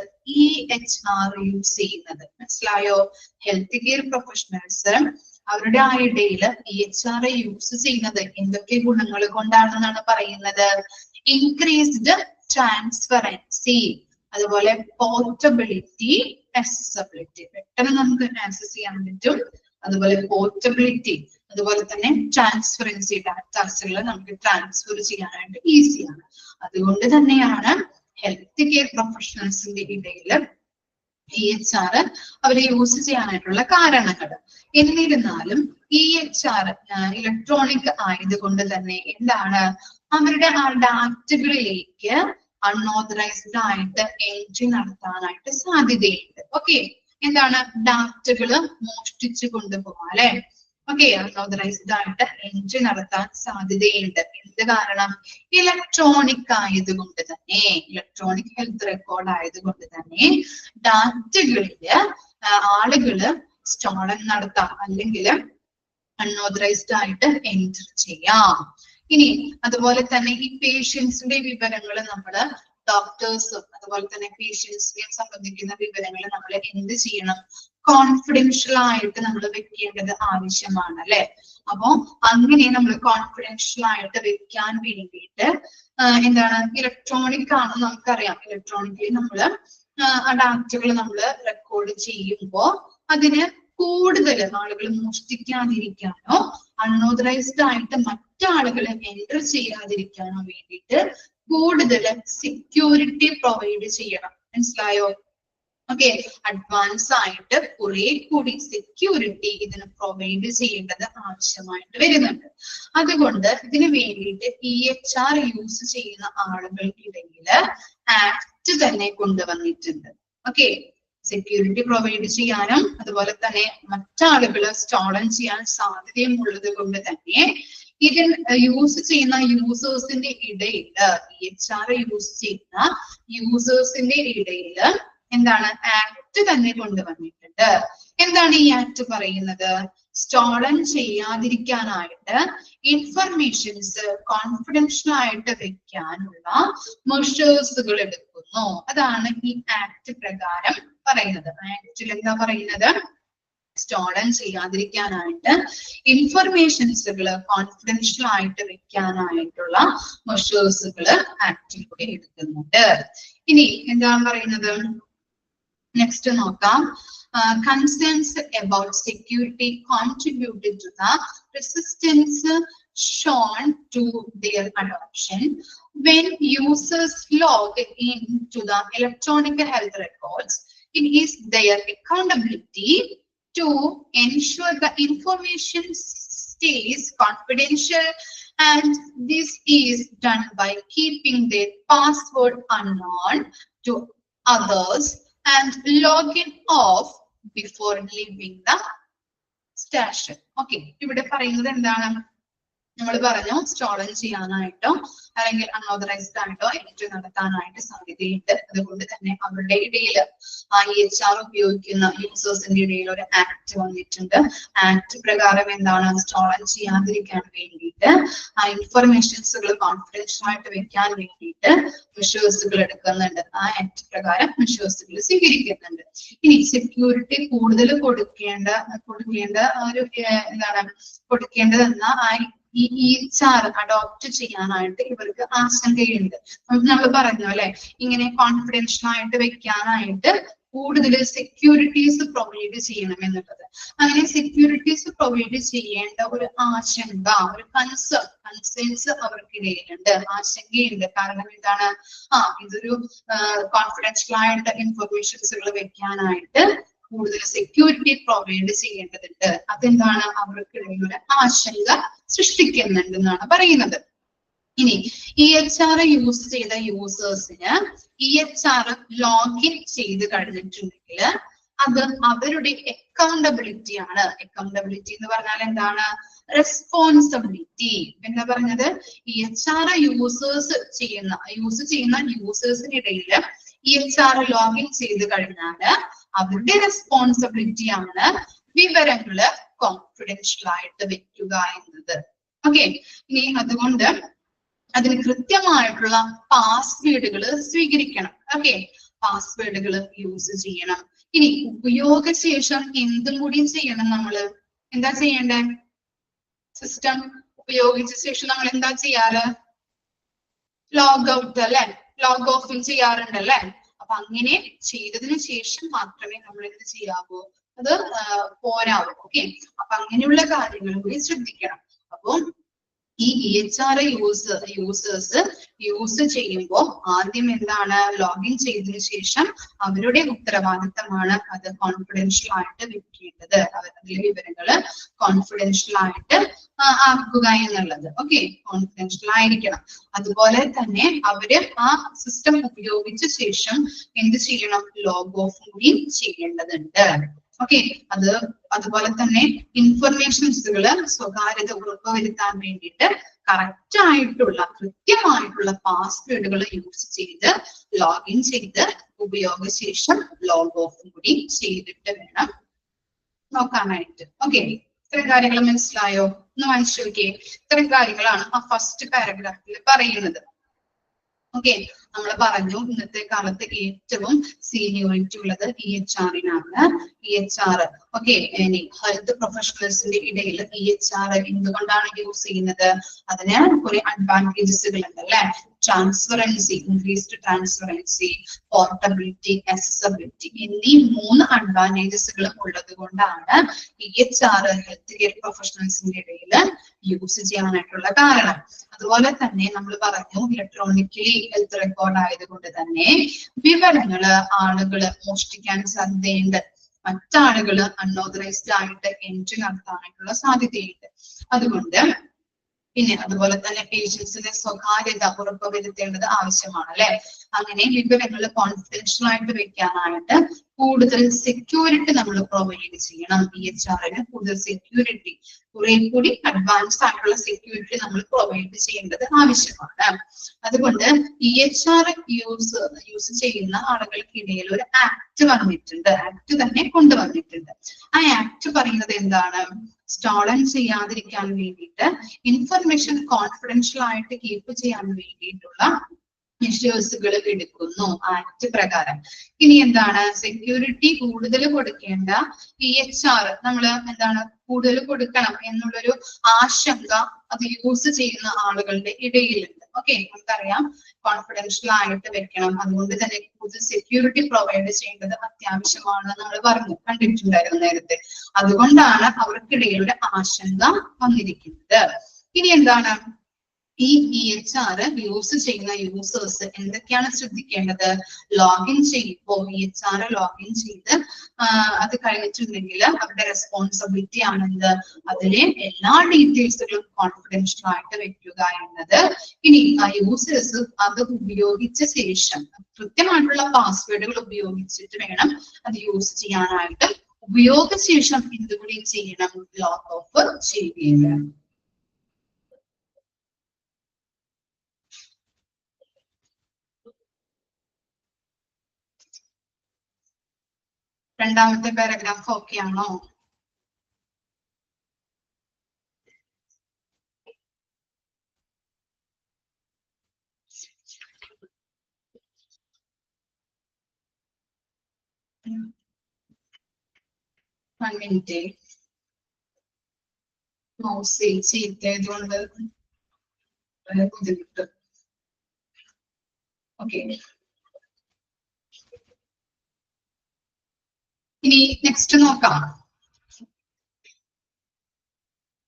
EHR use ചെയ്യുന്നത്. മനസ്സിലായോ? ഹെൽത്ത് കെയർ പ്രൊഫഷണൽസ് അവരുടെ ഐഡിയയിൽ EHR യൂസ് ചെയ്യുന്നത് എന്തൊക്കെ ഗുണങ്ങൾ കൊണ്ടാണെന്നാണ് പറയുന്നത്? ഇൻക്രീസ്ഡ് ട്രാൻസ്പെറൻസി, അതുപോലെ പോർട്ടബിലിറ്റി, അക്സസിബിലിറ്റി. പെട്ടെന്ന് നമുക്ക് ആക്സസ് ചെയ്യാൻ പറ്റും. അതുപോലെ പോർട്ടബിലിറ്റി, അതുപോലെ തന്നെ ട്രാൻസ്പെറൻസി, ഡാറ്റാസുകൾ നമുക്ക് ട്രാൻസ്ഫർ ചെയ്യാനായിട്ട് ഈസിയാണ്. അതുകൊണ്ട് തന്നെയാണ് ഹെൽത്ത് കെയർ പ്രൊഫഷണൽസിന്റെ ഇടയിൽ EHR അവരെ യൂസ് ചെയ്യാനായിട്ടുള്ള കാരണങ്ങൾ. എന്നിരുന്നാലും EHR ഇലക്ട്രോണിക് ആയതുകൊണ്ട് തന്നെ എന്താണ്, അവരുടെ ആ ഡാറ്റകളിലേക്ക് അൺഓതറൈസ്ഡ് ആയിട്ട് എൻട്രി നടത്താനായിട്ട് സാധ്യതയുണ്ട്. ഓക്കെ, എന്താണ്, ഡാറ്റകള് മോഷ്ടിച്ചു കൊണ്ടുപോകാം അല്ലെ. ഓക്കെ, അൺഓതറൈസ്ഡ് ആയിട്ട് എൻട്രി നടത്താൻ സാധ്യതയുണ്ട്. എന്ത് കാരണം, ഇലക്ട്രോണിക് ആയതുകൊണ്ട് തന്നെ, ഇലക്ട്രോണിക് ഹെൽത്ത് റെക്കോർഡ് ആയതുകൊണ്ട് തന്നെ ഡാറ്റകളില് ആളുകള് സ്റ്റോളൻ നടത്താം, അല്ലെങ്കിൽ അൺഓതറൈസ്ഡ് ആയിട്ട് എൻട്രി ചെയ്യാം. ഇനി അതുപോലെ തന്നെ ഈ പേഷ്യൻസിന്റെ വിവരങ്ങൾ നമ്മള് ഡോക്ടേഴ്സും അതുപോലെ തന്നെ പേഷ്യൻസിനെയും സംബന്ധിക്കുന്ന വിവരങ്ങൾ നമ്മൾ എന്ത് ചെയ്യണം, കോൺഫിഡൻഷ്യൽ ആയിട്ട് നമ്മൾ വെക്കേണ്ടത് ആവശ്യമാണ് അല്ലെ. അപ്പോ അങ്ങനെ നമ്മൾ കോൺഫിഡൻഷ്യൽ ആയിട്ട് വെക്കാൻ വേണ്ടിയിട്ട് എന്താണ്, ഇലക്ട്രോണിക് ആണ് നമുക്കറിയാം. ഇലക്ട്രോണിക്കലി നമ്മള് ആ ഡാറ്റകൾ നമ്മൾ റെക്കോർഡ് ചെയ്യുമ്പോ അതിന് കൂടുതൽ ആളുകൾ മോഷ്ടിക്കാതിരിക്കാനോ അൺഓതറൈസ്ഡ് ആയിട്ട് മറ്റാളുകൾ എൻറ്റർ ചെയ്യാതിരിക്കാനോ വേണ്ടിയിട്ട് കൂടുതൽ സെക്യൂരിറ്റി പ്രൊവൈഡ് ചെയ്യണം. മനസ്സിലായോ? ഓക്കെ, അഡ്വാൻസ് ആയിട്ട് കുറെ കൂടി സെക്യൂരിറ്റി ഇതിന് പ്രൊവൈഡ് ചെയ്യേണ്ടത് ആവശ്യമായിട്ട് വരുന്നുണ്ട്. അതുകൊണ്ട് ഇതിന് വേണ്ടിയിട്ട് EHR യൂസ് ചെയ്യുന്ന ആളുകൾക്കിടയിൽ ആക്ട് തന്നെ കൊണ്ടുവന്നിട്ടുണ്ട്. ഓക്കെ, സെക്യൂരിറ്റി പ്രൊവൈഡ് ചെയ്യാനും അതുപോലെ തന്നെ മറ്റാളുകള് സ്റ്റോളൻ ചെയ്യാൻ സാധ്യതയും ഉള്ളത് കൊണ്ട് തന്നെ ഇതിൽ യൂസ് ചെയ്യുന്ന യൂസേഴ്സിന്റെ ഇടയിൽ, EHR യൂസ് ചെയ്യുന്ന യൂസേഴ്സിന്റെ ഇടയിൽ എന്താണ്, ആക്ട് തന്നെ കൊണ്ടുവന്നിട്ടുണ്ട്. എന്താണ് ഈ ആക്ട് പറയുന്നത്? സ്റ്റോളൻ ചെയ്യാതിരിക്കാനായിട്ട് ഇൻഫർമേഷൻസ് കോൺഫിഡൻഷ്യൽ ആയിട്ട് വെക്കാനുള്ള മെഷേഴ്സുകൾ എടുക്കുന്നു. അതാണ് ഈ ആക്ട് പ്രകാരം പറയുന്നത്. ആക്ടിൽ എന്താ പറയുന്നത്? സ്റ്റോളൻ ചെയ്യാതിരിക്കാനായിട്ട് ഇൻഫർമേഷൻസുകൾ കോൺഫിഡൻഷ്യൽ ആയിട്ട് വെക്കാനായിട്ടുള്ള മെഷേഴ്സുകൾ ആക്ടിലൂടെ എടുക്കുന്നുണ്ട്. ഇനി എന്താണ് പറയുന്നത്? നെക്സ്റ്റ് നോക്കാം. Concerns about security contributed to the resistance shown to their adoption. When users log into the electronic health records, it is their accountability to ensure the information stays confidential, and this is done by keeping their password unknown to others and logging off before leaving the station. Okay, ഇവിടെ പറയുന്നത് എന്താണ്? നമ്മൾ പറഞ്ഞു stolen ചെയ്യാനായിട്ടോ അല്ലെങ്കിൽ unauthorised ആയിട്ടോ entry നടത്താനായിട്ട് സാധ്യതയുണ്ട്. അതുകൊണ്ട് തന്നെ അവരുടെ ഇടയിൽ EHR ഉപയോഗിക്കുന്ന യൂസേഴ്സിന്റെ ഇടയിൽ ഒരു ആക്ട് വന്നിട്ടുണ്ട്. ആക്ട് പ്രകാരം എന്താണ്, സ്റ്റോളൻ ചെയ്യാതിരിക്കാൻ വേണ്ടിയിട്ട് ആ ഇൻഫർമേഷൻസുകൾ കോൺഫിഡൻഷ്യൽ ആയിട്ട് വെക്കാൻ വേണ്ടിയിട്ട് മെഷേഴ്സുകൾ എടുക്കുന്നുണ്ട്. ആ ആക്ട് പ്രകാരം മെഷേഴ്സുകൾ സ്വീകരിക്കുന്നുണ്ട്. ഇനി സെക്യൂരിറ്റി കൂടുതൽ കൊടുക്കേണ്ട ഒരു എന്താണ് കൊടുക്കേണ്ടതെന്ന ആ EHR അഡോപ്റ്റ് ചെയ്യാനായിട്ട് ഇവർക്ക് ആശങ്കയുണ്ട്. നമ്മൾ പറഞ്ഞു അല്ലെ, ഇങ്ങനെ കോൺഫിഡൻഷ്യൽ ആയിട്ട് വെക്കാനായിട്ട് കൂടുതൽ സെക്യൂരിറ്റീസ് പ്രൊവൈഡ് ചെയ്യണം എന്നുള്ളത്. അങ്ങനെ സെക്യൂരിറ്റീസ് പ്രൊവൈഡ് ചെയ്യേണ്ട ഒരു ആശങ്ക, ഒരു കൺസേൺസ് അവർക്കിടയിലുണ്ട്, ആശങ്കയുണ്ട്. കാരണം എന്താണ്, ഇതൊരു കോൺഫിഡൻഷ്യൽ ആയിട്ട് ഇൻഫർമേഷൻസുകൾ വെക്കാനായിട്ട് കൂടുതൽ സെക്യൂരിറ്റി പ്രൊവൈഡ് ചെയ്യേണ്ടതുണ്ട്. അതെന്താണ്, അവർക്കിടയിൽ ഒരു ആശങ്ക സൃഷ്ടിക്കുന്നുണ്ട് എന്നാണ് പറയുന്നത്. ഇനി EHR യൂസ് ചെയ്ത യൂസേഴ്സിന് EHR ലോഗിൻ ചെയ്ത് കഴിഞ്ഞിട്ടുണ്ടെങ്കിൽ അത് അവരുടെ അക്കൗണ്ടബിലിറ്റി ആണ്. അക്കൗണ്ടബിലിറ്റി എന്ന് പറഞ്ഞാൽ എന്താണ്? റെസ്പോൺസിബിലിറ്റി. എന്താ പറഞ്ഞത്? EHR യൂസ് ചെയ്യുന്ന യൂസേഴ്സിനിടയിൽ EHR ലോഗിൻ ചെയ്ത് കഴിഞ്ഞാൽ അവരുടെ റെസ്പോൺസിബിലിറ്റി ആണ് വിവരങ്ങള് കോൺഫിഡൻഷ്യൽ ആയിട്ട് വെക്കുക എന്നത്. ഓക്കെ, ഇനി അതുകൊണ്ട് അതിന് കൃത്യമായിട്ടുള്ള പാസ്വേഡുകൾ സ്വീകരിക്കണം. ഓക്കെ, പാസ്വേഡുകൾ യൂസ് ചെയ്യണം. ഇനി ഉപയോഗശേഷം എന്തും കൂടി ചെയ്യണം. നമ്മള് എന്താ ചെയ്യണ്ടേ? സിസ്റ്റം ഉപയോഗിച്ച ശേഷം നമ്മൾ എന്താ ചെയ്യാറ്? ലോഗ് ഔട്ട് അല്ലെ, ലോഗ് ഓഫ് ചെയ്യാറുണ്ടല്ലേ. അപ്പൊ അങ്ങനെ ചെയ്തതിനു ശേഷം മാത്രമേ നമ്മൾ എന്ത് ചെയ്യാവൂ, അത് പോരാവൂ. ഓക്കെ, അപ്പൊ അങ്ങനെയുള്ള കാര്യങ്ങൾ കൂടി ശ്രദ്ധിക്കണം. അപ്പൊ ഈ EHR യൂസേഴ്സ് യൂസ് ചെയ്യുമ്പോൾ ആദ്യം എന്താണ് ലോഗിൻ ചെയ്തതിനു ശേഷം അവരുടെ ഉത്തരവാദിത്തമാണ് അത് കോൺഫിഡൻഷ്യൽ ആയിട്ട് വെക്കേണ്ടത്. അതിലെ വിവരങ്ങള് കോൺഫിഡൻഷ്യൽ ആയിട്ട് ആക്കുക എന്നുള്ളത്. ഓക്കെ, കോൺഫിഡൻഷ്യൽ ആയിരിക്കണം. അതുപോലെ തന്നെ അവര് ആ സിസ്റ്റം ഉപയോഗിച്ച ശേഷം എന്ത് ചെയ്യണം? ലോഗ് ഓഫ് കൂടി ചെയ്യേണ്ടതുണ്ട്. ഓക്കെ, അതുപോലെ തന്നെ ഇൻഫർമേഷൻസുകള് സ്വകാര്യത ഉറപ്പുവരുത്താൻ വേണ്ടിയിട്ട് കറക്റ്റ് ആയിട്ടുള്ള കൃത്യമായിട്ടുള്ള പാസ്വേഡുകൾ യൂസ് ചെയ്ത് ലോഗിൻ ചെയ്ത് ഉപയോഗശേഷം ലോഗ് ഓഫ് കൂടി ചെയ്തിട്ട് വേണം നോക്കാനായിട്ട്. ഓക്കെ, ഇത്തരം കാര്യങ്ങൾ മനസ്സിലായോ? ഒന്ന് വായിച്ചു നോക്കിയേ. ഇത്തരം കാര്യങ്ങളാണ് ആ ഫസ്റ്റ് പാരഗ്രാഫിൽ പറയുന്നത്. ഓക്കെ, നമ്മൾ പറഞ്ഞു ഇന്നത്തെ കാലത്ത് ഏറ്റവും സീനിയോറിറ്റി ഉള്ളത് EHR-നാണ്. EHR ഓക്കെ, ഇനി ഹെൽത്ത് പ്രൊഫഷണൽസിന്റെ ഇടയിൽ EHR എന്തുകൊണ്ടാണ് യൂസ് ചെയ്യുന്നത്? അതിന് കുറെ അഡ്വാൻറ്റേജസുകൾ ഉണ്ട് അല്ലെ. Transparency, increased transparency, portability, accessibility എന്നീ 3 അഡ്വാൻറ്റേജസുകൾ ഉള്ളത് കൊണ്ടാണ് EHR ഹെൽത്ത് കെയർ പ്രൊഫഷണൽസിന്റെ ഇടയിൽ യൂസ് ചെയ്യാനായിട്ടുള്ള കാരണം. അതുപോലെ തന്നെ നമ്മൾ പറഞ്ഞു ഇലക്ട്രോണിക്കലി ഹെൽത്ത് റെക്കോർഡ് ആയതുകൊണ്ട് തന്നെ വിവരങ്ങള് ആളുകള് മോഷ്ടിക്കാൻ സാധ്യതയുണ്ട്. മറ്റാളുകള് അൺഓതറൈസ്ഡ് ആയിട്ട് എൻട്രി നടത്താനായിട്ടുള്ള സാധ്യതയുണ്ട്. അതുകൊണ്ട് പിന്നെ അതുപോലെ തന്നെ പേഷ്യൻസിന്റെ സ്വകാര്യത ഉറപ്പുവരുത്തേണ്ടത് ആവശ്യമാണ് അല്ലെ. അങ്ങനെ വിവരങ്ങൾ കോൺഫിഡൻഷ്യൽ ആയിട്ട് വെക്കാനായിട്ട് കൂടുതൽ സെക്യൂരിറ്റി നമ്മൾ പ്രൊവൈഡ് ചെയ്യണം. EHR-ന് കൂടുതൽ സെക്യൂരിറ്റി, കുറെ കൂടി അഡ്വാൻസ്ഡ് ആയിട്ടുള്ള സെക്യൂരിറ്റി നമ്മൾ പ്രൊവൈഡ് ചെയ്യേണ്ടത് ആവശ്യമാണ്. അതുകൊണ്ട് EHR യൂസ് ചെയ്യുന്ന ആളുകൾക്കിടയിൽ ഒരു ആക്ട് വന്നിട്ടുണ്ട്, ആക്ട് തന്നെ കൊണ്ടുവന്നിട്ടുണ്ട്. ആ ആക്ട് പറയുന്നത് എന്താണ്? സ്റ്റോളൻ ചെയ്യാതിരിക്കാൻ വേണ്ടിയിട്ട് ഇൻഫർമേഷൻ കോൺഫിഡൻഷ്യൽ ആയിട്ട് കീപ്പ് ചെയ്യാൻ വേണ്ടിയിട്ടുള്ള മെഷേഴ്സുകൾ എടുക്കുന്നു ആക്ട് പ്രകാരം. ഇനി എന്താണ്? സെക്യൂരിറ്റി കൂടുതൽ കൊടുക്കേണ്ട EHR നമ്മൾ എന്താണ് കൂടുതൽ കൊടുക്കണം എന്നുള്ളൊരു ആശങ്ക അത് യൂസ് ചെയ്യുന്ന ആളുകളുടെ ഇടയിലുണ്ട്. ഓക്കെ, നമുക്കറിയാം കോൺഫിഡൻഷ്യൽ ആയിട്ട് വെക്കണം, അതുകൊണ്ട് തന്നെ കൂടുതൽ സെക്യൂരിറ്റി പ്രൊവൈഡ് ചെയ്യേണ്ടത് അത്യാവശ്യമാണ് നമ്മൾ കണ്ടിട്ടുണ്ടായിരുന്നു നേരത്തെ. അതുകൊണ്ടാണ് അവർക്കിടയിലൂടെ ആശങ്ക വന്നിരിക്കുന്നത്. ഇനി എന്താണ്? ഈ EHR യൂസ് ചെയ്യുന്ന യൂസേഴ്സ് എന്തൊക്കെയാണ് ശ്രദ്ധിക്കേണ്ടത്? ലോഗിൻ ചെയ്യുമ്പോൾ EHR ലോഗിൻ ചെയ്ത് അത് കഴിഞ്ഞിട്ടുണ്ടെങ്കിൽ അവരുടെ റെസ്പോൺസിബിലിറ്റി ആണെന്ന് അതിലെ എല്ലാ ഡീറ്റെയിൽസുകളും കോൺഫിഡൻഷ്യൽ ആയിട്ട് വെക്കുക എന്നത്. ഇനി ആ യൂസേഴ്സ് അത് ഉപയോഗിച്ച ശേഷം കൃത്യമായിട്ടുള്ള പാസ്വേഡുകൾ ഉപയോഗിച്ചിട്ട് വേണം അത് യൂസ് ചെയ്യാനായിട്ട്. ഉപയോഗശേഷം എന്തുകൂടി ചെയ്യണം? ലോഗ് ഓഫ് ചെയ്യുകയാണ്. രണ്ടാമത്തെ പാരഗ്രാഫ് ഓക്കെ ആണോ? One minute. മൗസ് ചീത്തതുകൊണ്ട് ബുദ്ധിമുട്ട്. ഓക്കെ, ഇനി നെക്സ്റ്റ് നോക്കാം.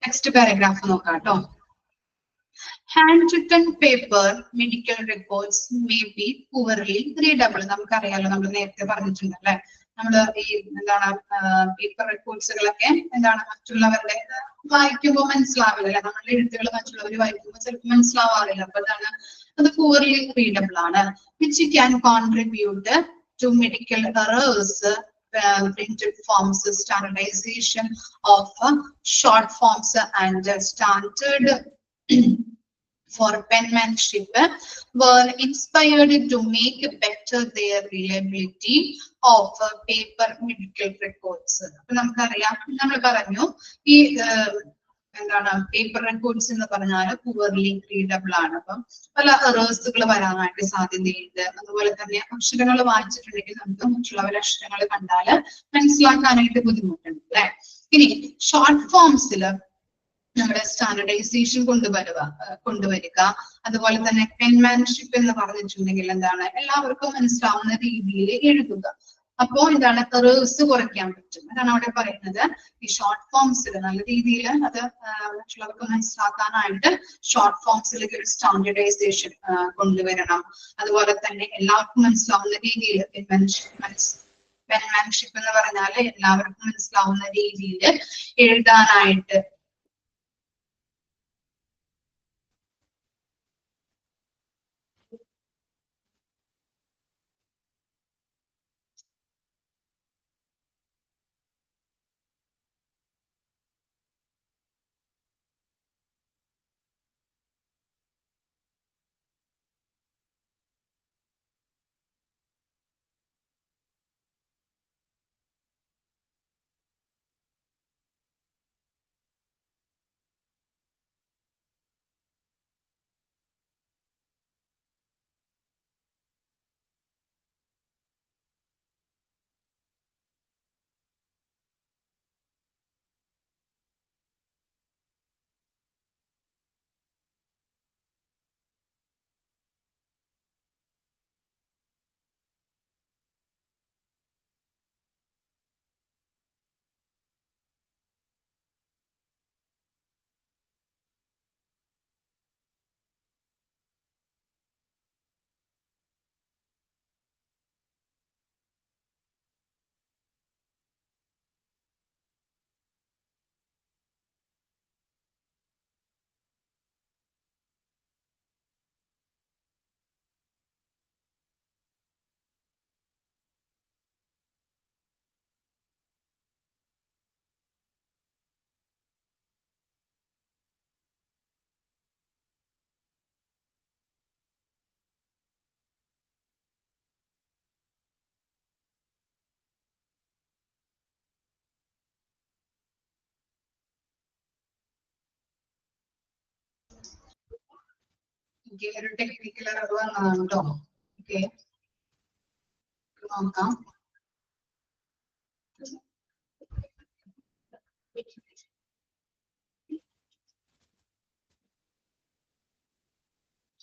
നെക്സ്റ്റ് പാരഗ്രാഫ് നോക്കാം കേട്ടോ. Handwritten paper medical records may be poorly readable. നമുക്കറിയാലോ, നമ്മൾ നേരത്തെ പറഞ്ഞിട്ടുണ്ട് അല്ലെ. നമ്മള് ഈ എന്താണ് പേപ്പർ റെക്കോർഡ്സുകളൊക്കെ എന്താണ് മറ്റുള്ളവരുടെ വായിക്കുമ്പോൾ മനസ്സിലാവില്ല അല്ലെ. നമ്മളുടെ എഴുത്തുകൾ മറ്റുള്ളവർ വായിക്കുമ്പോൾ ചിലപ്പോൾ മനസ്സിലാവാറില്ല. അപ്പൊ അതാണ് അത് poorly readable ആണ്. Which can contribute to medical errors, printed forms, standardization of short forms and standard for penmanship were inspired to make better their reliability of paper medical records. അപ്പൊ നമുക്കറിയാം, നമ്മൾ പറഞ്ഞു ഈ എന്താണ് പേപ്പർ റെക്കോർഡ്സ് എന്ന് പറഞ്ഞാൽ poorly readable ആണ്. അപ്പം പല എറേഴ്സുകൾ വരാനായിട്ട് സാധ്യതയുണ്ട്. അതുപോലെ തന്നെ അക്ഷരങ്ങൾ വായിച്ചിട്ടുണ്ടെങ്കിൽ നമുക്ക് മറ്റുള്ളവരുടെ അക്ഷരങ്ങൾ കണ്ടാല് മനസ്സിലാക്കാനായിട്ട് ബുദ്ധിമുട്ടുണ്ട് അല്ലെ. ഇനി ഷോർട്ട് ഫോംസിൽ നമ്മുടെ സ്റ്റാൻഡർഡൈസേഷൻ കൊണ്ടുവരിക. അതുപോലെ തന്നെ പെൻമാൻഷിപ്പ് എന്ന് പറഞ്ഞിട്ടുണ്ടെങ്കിൽ എന്താണ്? എല്ലാവർക്കും മനസ്സിലാവുന്ന രീതിയിൽ എഴുതുക. അപ്പോൾ എന്താണ് എറേഴ്സ് കുറയ്ക്കാൻ പറ്റും. അതാണ് അവിടെ പറയുന്നത്. ഈ ഷോർട്ട് ഫോംസിൽ നല്ല രീതിയിൽ അത് മറ്റുള്ളവർക്ക് മനസ്സിലാക്കാനായിട്ട് ഷോർട്ട് ഫോംസിലേക്ക് ഒരു സ്റ്റാൻഡേർഡൈസേഷൻ കൊണ്ടുവരണം. അതുപോലെ തന്നെ എല്ലാവർക്കും മനസ്സിലാവുന്ന രീതിയിൽ പെൻമാൻഷിപ്പ് എന്ന് പറഞ്ഞാൽ എല്ലാവർക്കും മനസ്സിലാവുന്ന രീതിയിൽ എഴുതാനായിട്ട് ഒരു ടെക്നിക്കൽ എറർ വന്നതാണ് കേട്ടോ. ഓക്കെ, നോക്കാം.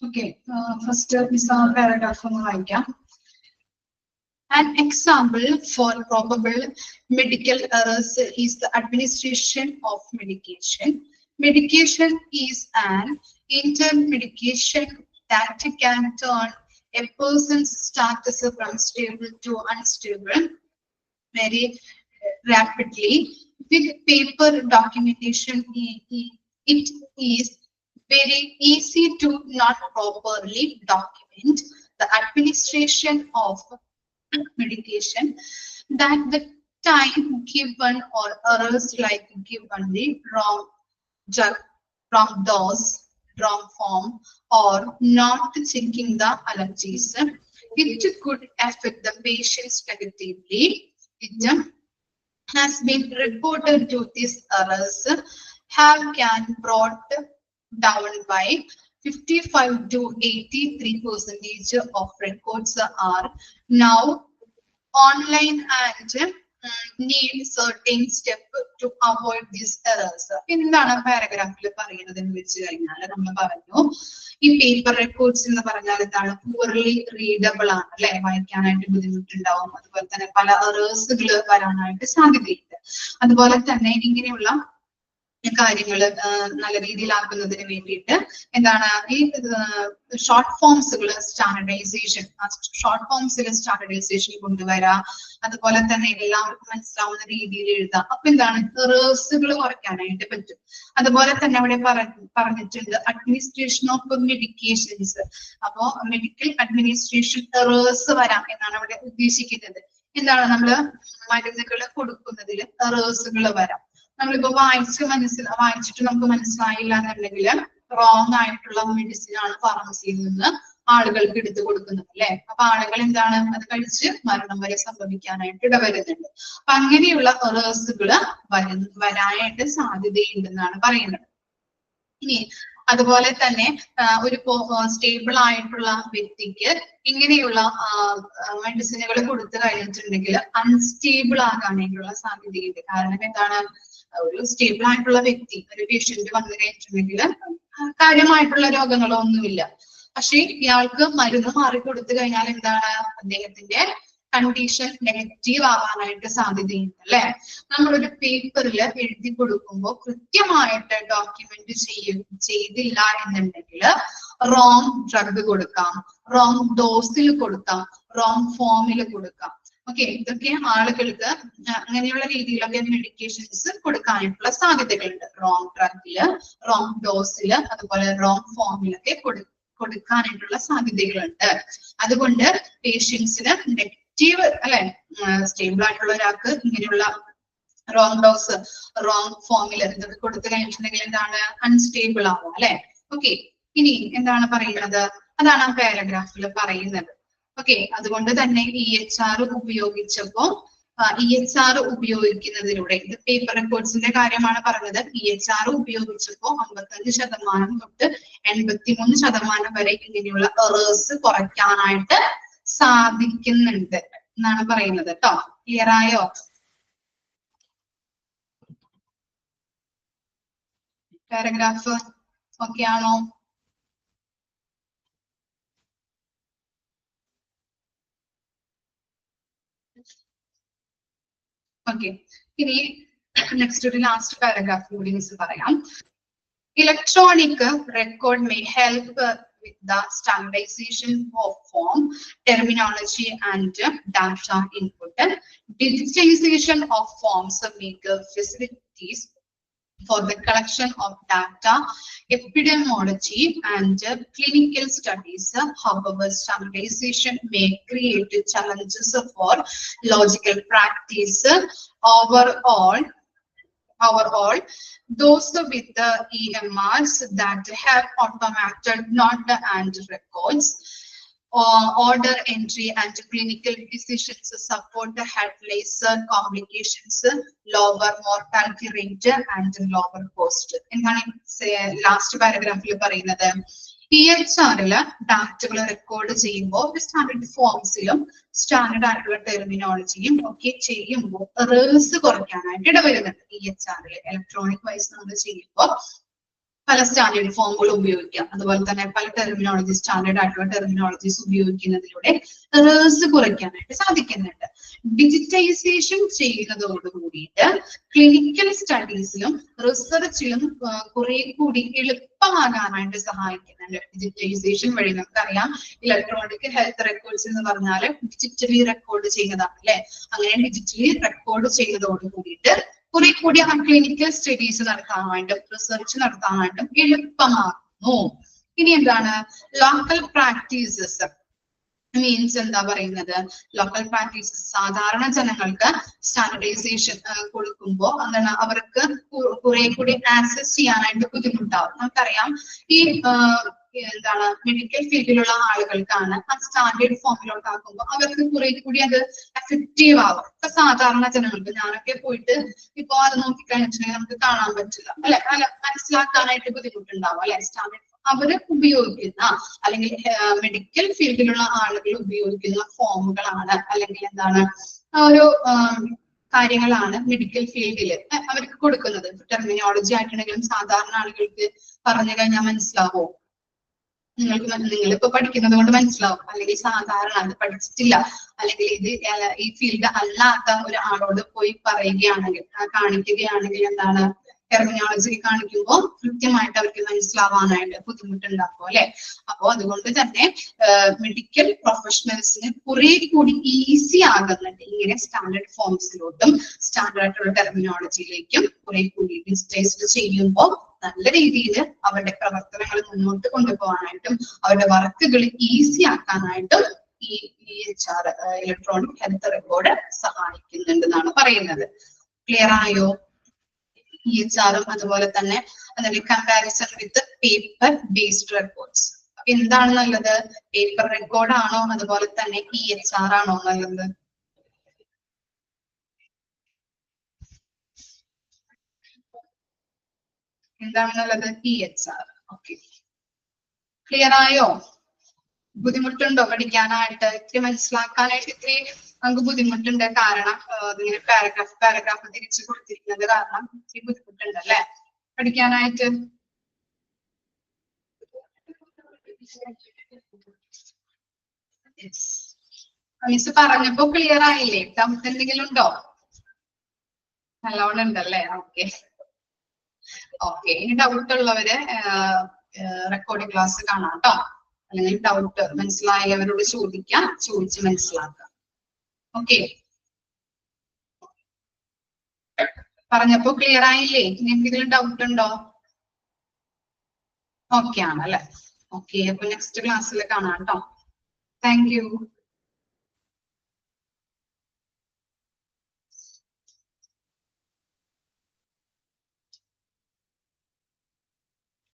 ഓക്കെ, ഫസ്റ്റ് പാരഗ്രാഫ് ഒന്ന് വായിക്കാം. An example for probable medical errors is the administration of medication. Medication is an intermedication that can turn a person's status from stable to unstable very rapidly. With paper documentation, it is very easy to not properly document the administration of medication, that the time given or errors like given the wrong drug, wrong dose, wrong form, or not checking the allergies. It could affect the patients negatively. It has been reported to these errors have can brought down by 55 to 83% of records are now online and need certain step to avoid these errors. എന്താണ് പാരഗ്രാഫിൽ പറയുന്നത് എന്ന് വെച്ച് കഴിഞ്ഞാൽ നമ്മൾ പറഞ്ഞു ഈ paper records എന്ന് പറഞ്ഞാൽ എന്താണ് പൂർലി റീഡബിൾ ആണ് അല്ലെ, വായിക്കാനായിട്ട് ബുദ്ധിമുട്ടുണ്ടാവും. അതുപോലെ തന്നെ പല എറേഴ്സുകൾ വരാനായിട്ട് സാധ്യതയുണ്ട്. അതുപോലെ തന്നെ ഇങ്ങനെയുള്ള കാര്യങ്ങൾ നല്ല രീതിയിലാക്കുന്നതിന് വേണ്ടിയിട്ട് എന്താണ് ഈ ഷോർട്ട് ഫോംസുകൾ സ്റ്റാൻഡർഡൈസേഷൻ, ഷോർട്ട് ഫോംസിൽ സ്റ്റാൻഡർഡൈസേഷൻ കൊണ്ടുവരാം. അതുപോലെ തന്നെ എല്ലാവർക്കും മനസ്സിലാവുന്ന രീതിയിൽ എഴുതാം. അപ്പൊ എന്താണ് എറേഴ്സുകൾ കുറയ്ക്കാനായിട്ട് പറ്റും. അതുപോലെ തന്നെ അവിടെ പറഞ്ഞിട്ടുണ്ട് അഡ്മിനിസ്ട്രേഷൻ ഓഫ് മെഡിക്കേഷൻസ്. അപ്പോ മെഡിക്കൽ അഡ്മിനിസ്ട്രേഷൻ എറേഴ്സ് വരാം എന്നാണ് അവിടെ ഉദ്ദേശിക്കുന്നത്. എന്താണ് നമ്മള് മരുന്നുകൾ കൊടുക്കുന്നതിൽ എറേഴ്സുകൾ വരാം. നമ്മളിപ്പോ വായിച്ചിട്ട് നമുക്ക് മനസ്സിലായില്ല എന്നുണ്ടെങ്കിൽ റോങ് ആയിട്ടുള്ള മെഡിസിൻ ആണ് ഫാർമസിയിൽ നിന്ന് ആളുകൾക്ക് എടുത്തു കൊടുക്കുന്നത് അല്ലെ. അപ്പൊ ആളുകൾ എന്താണ് അത് കഴിച്ച് മരണം വരെ സംഭവിക്കാനായിട്ട് ഇടവരുന്നുണ്ട്. അപ്പൊ അങ്ങനെയുള്ള എറേഴ്സുകൾ വരാനായിട്ട് സാധ്യതയുണ്ടെന്നാണ് പറയുന്നത്. ഇനി അതുപോലെ തന്നെ ഒരു സ്റ്റേബിൾ ആയിട്ടുള്ള വ്യക്തിക്ക് ഇങ്ങനെയുള്ള മെഡിസിനുകൾ കൊടുത്തു കഴിഞ്ഞിട്ടുണ്ടെങ്കിൽ അൺസ്റ്റേബിൾ ആകാനായിട്ടുള്ള സാധ്യതയുണ്ട്. കാരണം എന്താണ് ഒരു സ്റ്റേബിൾ ആയിട്ടുള്ള വ്യക്തി, ഒരു പേഷ്യന്റ് വന്നു കഴിഞ്ഞിട്ടുണ്ടെങ്കിൽ കാര്യമായിട്ടുള്ള രോഗങ്ങളോ ഒന്നുമില്ല, പക്ഷെ ഇയാൾക്ക് മരുന്ന് മാറിക്കൊടുത്തു കഴിഞ്ഞാൽ എന്താണ് അദ്ദേഹത്തിന്റെ കണ്ടീഷൻ നെഗറ്റീവ് ആവാനായിട്ട് സാധ്യതയുണ്ട് അല്ലെ. നമ്മളൊരു പേപ്പറിൽ എഴുതി കൊടുക്കുമ്പോൾ കൃത്യമായിട്ട് ഡോക്യുമെന്റ് ചെയ്തില്ല എന്നുണ്ടെങ്കിൽ റോങ് ഡ്രഗ് കൊടുക്കാം, റോങ് ഡോസിൽ കൊടുക്കാം, റോങ് ഫോമിൽ കൊടുക്കാം. ഓക്കെ, ഇതൊക്കെ ആളുകൾക്ക് അങ്ങനെയുള്ള രീതിയിലൊക്കെ മെഡിക്കേഷൻസ് കൊടുക്കാനായിട്ടുള്ള സാധ്യതകളുണ്ട്. റോങ് ഡ്രഗില്, റോങ് ഡോസില്, അതുപോലെ റോങ് ഫോമിലൊക്കെ കൊടുക്കാനായിട്ടുള്ള സാധ്യതകളുണ്ട്. അതുകൊണ്ട് പേഷ്യൻസിന് നെഗറ്റീവ് അല്ലെ, സ്റ്റേബിൾ ആയിട്ടുള്ള ഒരാൾക്ക് ഇങ്ങനെയുള്ള റോങ് ഡോസ്, റോങ് ഫോമിൽ ഇതൊക്കെ കൊടുത്തു കഴിഞ്ഞിട്ടുണ്ടെങ്കിൽ എന്താണ്, അൺസ്റ്റേബിൾ ആവും അല്ലെ. ഓക്കെ, ഇനി എന്താണ് പറയുന്നത്, അതാണ് ആ പാരഗ്രാഫിൽ പറയുന്നത്. ഓക്കെ, അതുകൊണ്ട് തന്നെ EHR ഉപയോഗിച്ചപ്പോ EHR ഉപയോഗിക്കുന്നതിലൂടെ, ഇത് പേപ്പർ റെക്കോർഡ്സിന്റെ കാര്യമാണ് പറഞ്ഞത്, EHR ഉപയോഗിച്ചപ്പോ 55% തൊട്ട് 83% വരെ ഇങ്ങനെയുള്ള എറേഴ്സ് കുറയ്ക്കാനായിട്ട് സാധിക്കുന്നുണ്ട് എന്നാണ് പറയുന്നത് കേട്ടോ. ക്ലിയർ ആയോ? പാരഗ്രാഫ് ഓക്കെ ആണോ? ഓക്കെ, ഇനി നെക്സ്റ്റ് ഒരു ലാസ്റ്റ് പാരഗ്രാഫ് കൂടി മിസ് പറയാം. Electronic record may help with the standardization of form, terminology and data input. Digitization of forms make facilities for the collection of data, epidemiology and clinical studies. However, standardization may create challenges for logical practice. Overall, those with the EMRs that have automated note and records, order entry and clinical decisions support the head laser complications, lower mortality rate and lower cost. എന്താണ് last പാരഗ്രാഫിൽ പറയുന്നത്? EHR-ല് ഡാറ്റകൾ record ചെയ്യുമ്പോൾ standard ഫോംസിലും standard ആയിട്ടുള്ള ടെർമിനോളജിയും ഒക്കെ ചെയ്യുമ്പോൾ errors കുറയ്ക്കാനായിട്ട് ഇടവരുന്നുണ്ട്. EHR-ല് electronic vice നമ്മൾ ചെയ്യുമ്പോൾ പല സ്റ്റാൻഡേർഡ് ഫോമുകൾ ഉപയോഗിക്കാം, അതുപോലെ തന്നെ പല ടെർമിനോളജി, സ്റ്റാൻഡേർഡ് ആയിട്ടുള്ള ടെർമിനോളജീസ് ഉപയോഗിക്കുന്നതിലൂടെ എറേഴ്സ് കുറയ്ക്കാനായിട്ട് സാധിക്കുന്നുണ്ട്. ഡിജിറ്റൈസേഷൻ ചെയ്യുന്നതോട് കൂടിയിട്ട് ക്ലിനിക്കൽ സ്റ്റഡീസിലും റിസർച്ചിലും കുറെ കൂടി എളുപ്പമാകാനായിട്ട് സഹായിക്കുന്നുണ്ട്. ഡിജിറ്റൈസേഷൻ വഴി നമുക്കറിയാം, ഇലക്ട്രോണിക് ഹെൽത്ത് റെക്കോർഡ്സ് എന്ന് പറഞ്ഞാൽ ഡിജിറ്റലി റെക്കോർഡ് ചെയ്യുന്നതാണ് അല്ലെ. അങ്ങനെ ഡിജിറ്റലി റെക്കോർഡ് ചെയ്യുന്നതോട് കൂടിയിട്ട് കുറെ കൂടി ആ ക്ലിനിക്കൽ സ്റ്റഡീസ് നടത്താനായിട്ടും റിസർച്ച് നടത്താനായിട്ടും എളുപ്പമാകുന്നു. ഇനി എന്താണ് ലോക്കൽ പ്രാക്ടീസസ് മീൻസ് എന്താ പറയുന്നത്? ലോക്കൽ പ്രാക്ടീസസ് സാധാരണ ജനങ്ങൾക്ക് സ്റ്റാൻഡർഡൈസേഷൻ കൊടുക്കുമ്പോൾ എന്താണ്, അവർക്ക് കുറെ കൂടി ആക്സസ് ചെയ്യാനായിട്ട് ബുദ്ധിമുട്ടാവും. നമുക്കറിയാം ഈ എന്താണ് മെഡിക്കൽ ഫീൽഡിലുള്ള ആളുകൾക്കാണ് ആ സ്റ്റാൻഡേർഡ് ഫോമിലോട്ട് ആക്കുമ്പോൾ അവർക്ക് കുറെ കൂടി അത് എഫക്റ്റീവ് ആവും. ഇപ്പൊ സാധാരണ ജനങ്ങൾക്ക്, ഞാനൊക്കെ പോയിട്ട് ഇപ്പൊ അത് നോക്കിക്കഴിഞ്ഞിട്ടുണ്ടെങ്കിൽ നമുക്ക് കാണാൻ പറ്റില്ല അല്ലെ, അല്ല മനസ്സിലാക്കാനായിട്ട് ബുദ്ധിമുട്ടുണ്ടാവും അല്ലെ. സ്റ്റാൻഡേർഡ് അവര് ഉപയോഗിക്കുന്ന അല്ലെങ്കിൽ മെഡിക്കൽ ഫീൽഡിലുള്ള ആളുകൾ ഉപയോഗിക്കുന്ന ഫോമുകളാണ് അല്ലെങ്കിൽ എന്താണ് ഓരോ കാര്യങ്ങളാണ് മെഡിക്കൽ ഫീൽഡിൽ അവർക്ക് കൊടുക്കുന്നത്. ടെർമിനോളജി ആയിട്ടുണ്ടെങ്കിലും സാധാരണ ആളുകൾക്ക് പറഞ്ഞു കഴിഞ്ഞാൽ മനസ്സിലാവോ? നിങ്ങളിപ്പോ പഠിക്കുന്നത് കൊണ്ട് മനസ്സിലാവും, അല്ലെങ്കിൽ സാധാരണ അത് പഠിച്ചിട്ടില്ല അല്ലെങ്കിൽ ഇത് ഈ ഫീൽഡ് അല്ലാത്ത ഒരാളോട് പോയി പറയുകയാണെങ്കിൽ, കാണിക്കുകയാണെങ്കിൽ എന്താണ്, ടെർമിനോളജി കാണിക്കുമ്പോൾ കൃത്യമായിട്ട് അവർക്ക് മനസ്സിലാവാനായിട്ട് ബുദ്ധിമുട്ടുണ്ടാക്കും അല്ലെ. അപ്പോ അതുകൊണ്ട് തന്നെ മെഡിക്കൽ പ്രൊഫഷണൽസിന് കുറെ കൂടി ഈസി ആകുന്നുണ്ട് ഇങ്ങനെ സ്റ്റാൻഡേർഡ് ഫോംസിലോട്ടും സ്റ്റാൻഡേർഡ് ആയിട്ടുള്ള ടെർമിനോളജിയിലേക്കും കുറെ കൂടി ഡിജിറ്റൈസ്ഡ് ചെയ്യുമ്പോൾ നല്ല രീതിയിൽ അവരുടെ പ്രവർത്തനങ്ങൾ മുന്നോട്ട് കൊണ്ടുപോകാനായിട്ടും അവരുടെ വർക്കുകൾ ഈസി ആക്കാനായിട്ടും ഈ EHR ഇലക്ട്രോണിക് ഹെൽത്ത് റെക്കോർഡ് സഹായിക്കുന്നുണ്ടെന്നാണ് പറയുന്നത്. ക്ലിയർ ആയോ? EHR-ഉം അതുപോലെ തന്നെ അതിന്റെ കമ്പാരിസൺ വിത്ത് പേപ്പർ ബേസ്ഡ് റെക്കോർഡ്സ്. എന്താണ് നല്ലത്? പേപ്പർ റെക്കോർഡ് ആണോ അതുപോലെ തന്നെ EHR ആണോ നല്ലത്? എന്താണ് നല്ലത്? EHR. ഓക്കെ, ക്ലിയർ ആയോ? ബുദ്ധിമുട്ടുണ്ടോ പഠിക്കാനായിട്ട്? ഇത്തിരി മനസ്സിലാക്കാനായിട്ട് ഇത്തിരി നമുക്ക് ബുദ്ധിമുട്ടുണ്ട്. കാരണം ഇങ്ങനെ പാരഗ്രാഫ് തിരിച്ചു കൊടുത്തിരിക്കുന്നത് കാരണം ഇത്തിരി ബുദ്ധിമുട്ടുണ്ട് അല്ലെ പഠിക്കാനായിട്ട്. മിസ് പറഞ്ഞപ്പോ ക്ലിയർ ആയില്ലേ? ഡൗട്ട് എന്തെങ്കിലും ഉണ്ടോ? നല്ലോണം ഉണ്ടല്ലേ? Okay okay. ഇനി ഡൗട്ട് ഉള്ളവര് റെക്കോർഡിംഗ് ക്ലാസ് കാണാം കേട്ടോ. അല്ലെങ്കിൽ ഡൗട്ട് മനസ്സിലായവരോട് ചോദിക്കാം, ചോദിച്ച് മനസ്സിലാക്കാം. ഓക്കെ, പറഞ്ഞപ്പോ ക്ലിയർ ആയില്ലേ? ഇനി എന്തെങ്കിലും ഡൗട്ട് ഉണ്ടോ? ഓക്കെ ആണല്ലേ? ഓക്കെ, അപ്പൊ നെക്സ്റ്റ് ക്ലാസ്സിൽ കാണാം കേട്ടോ. Thank you.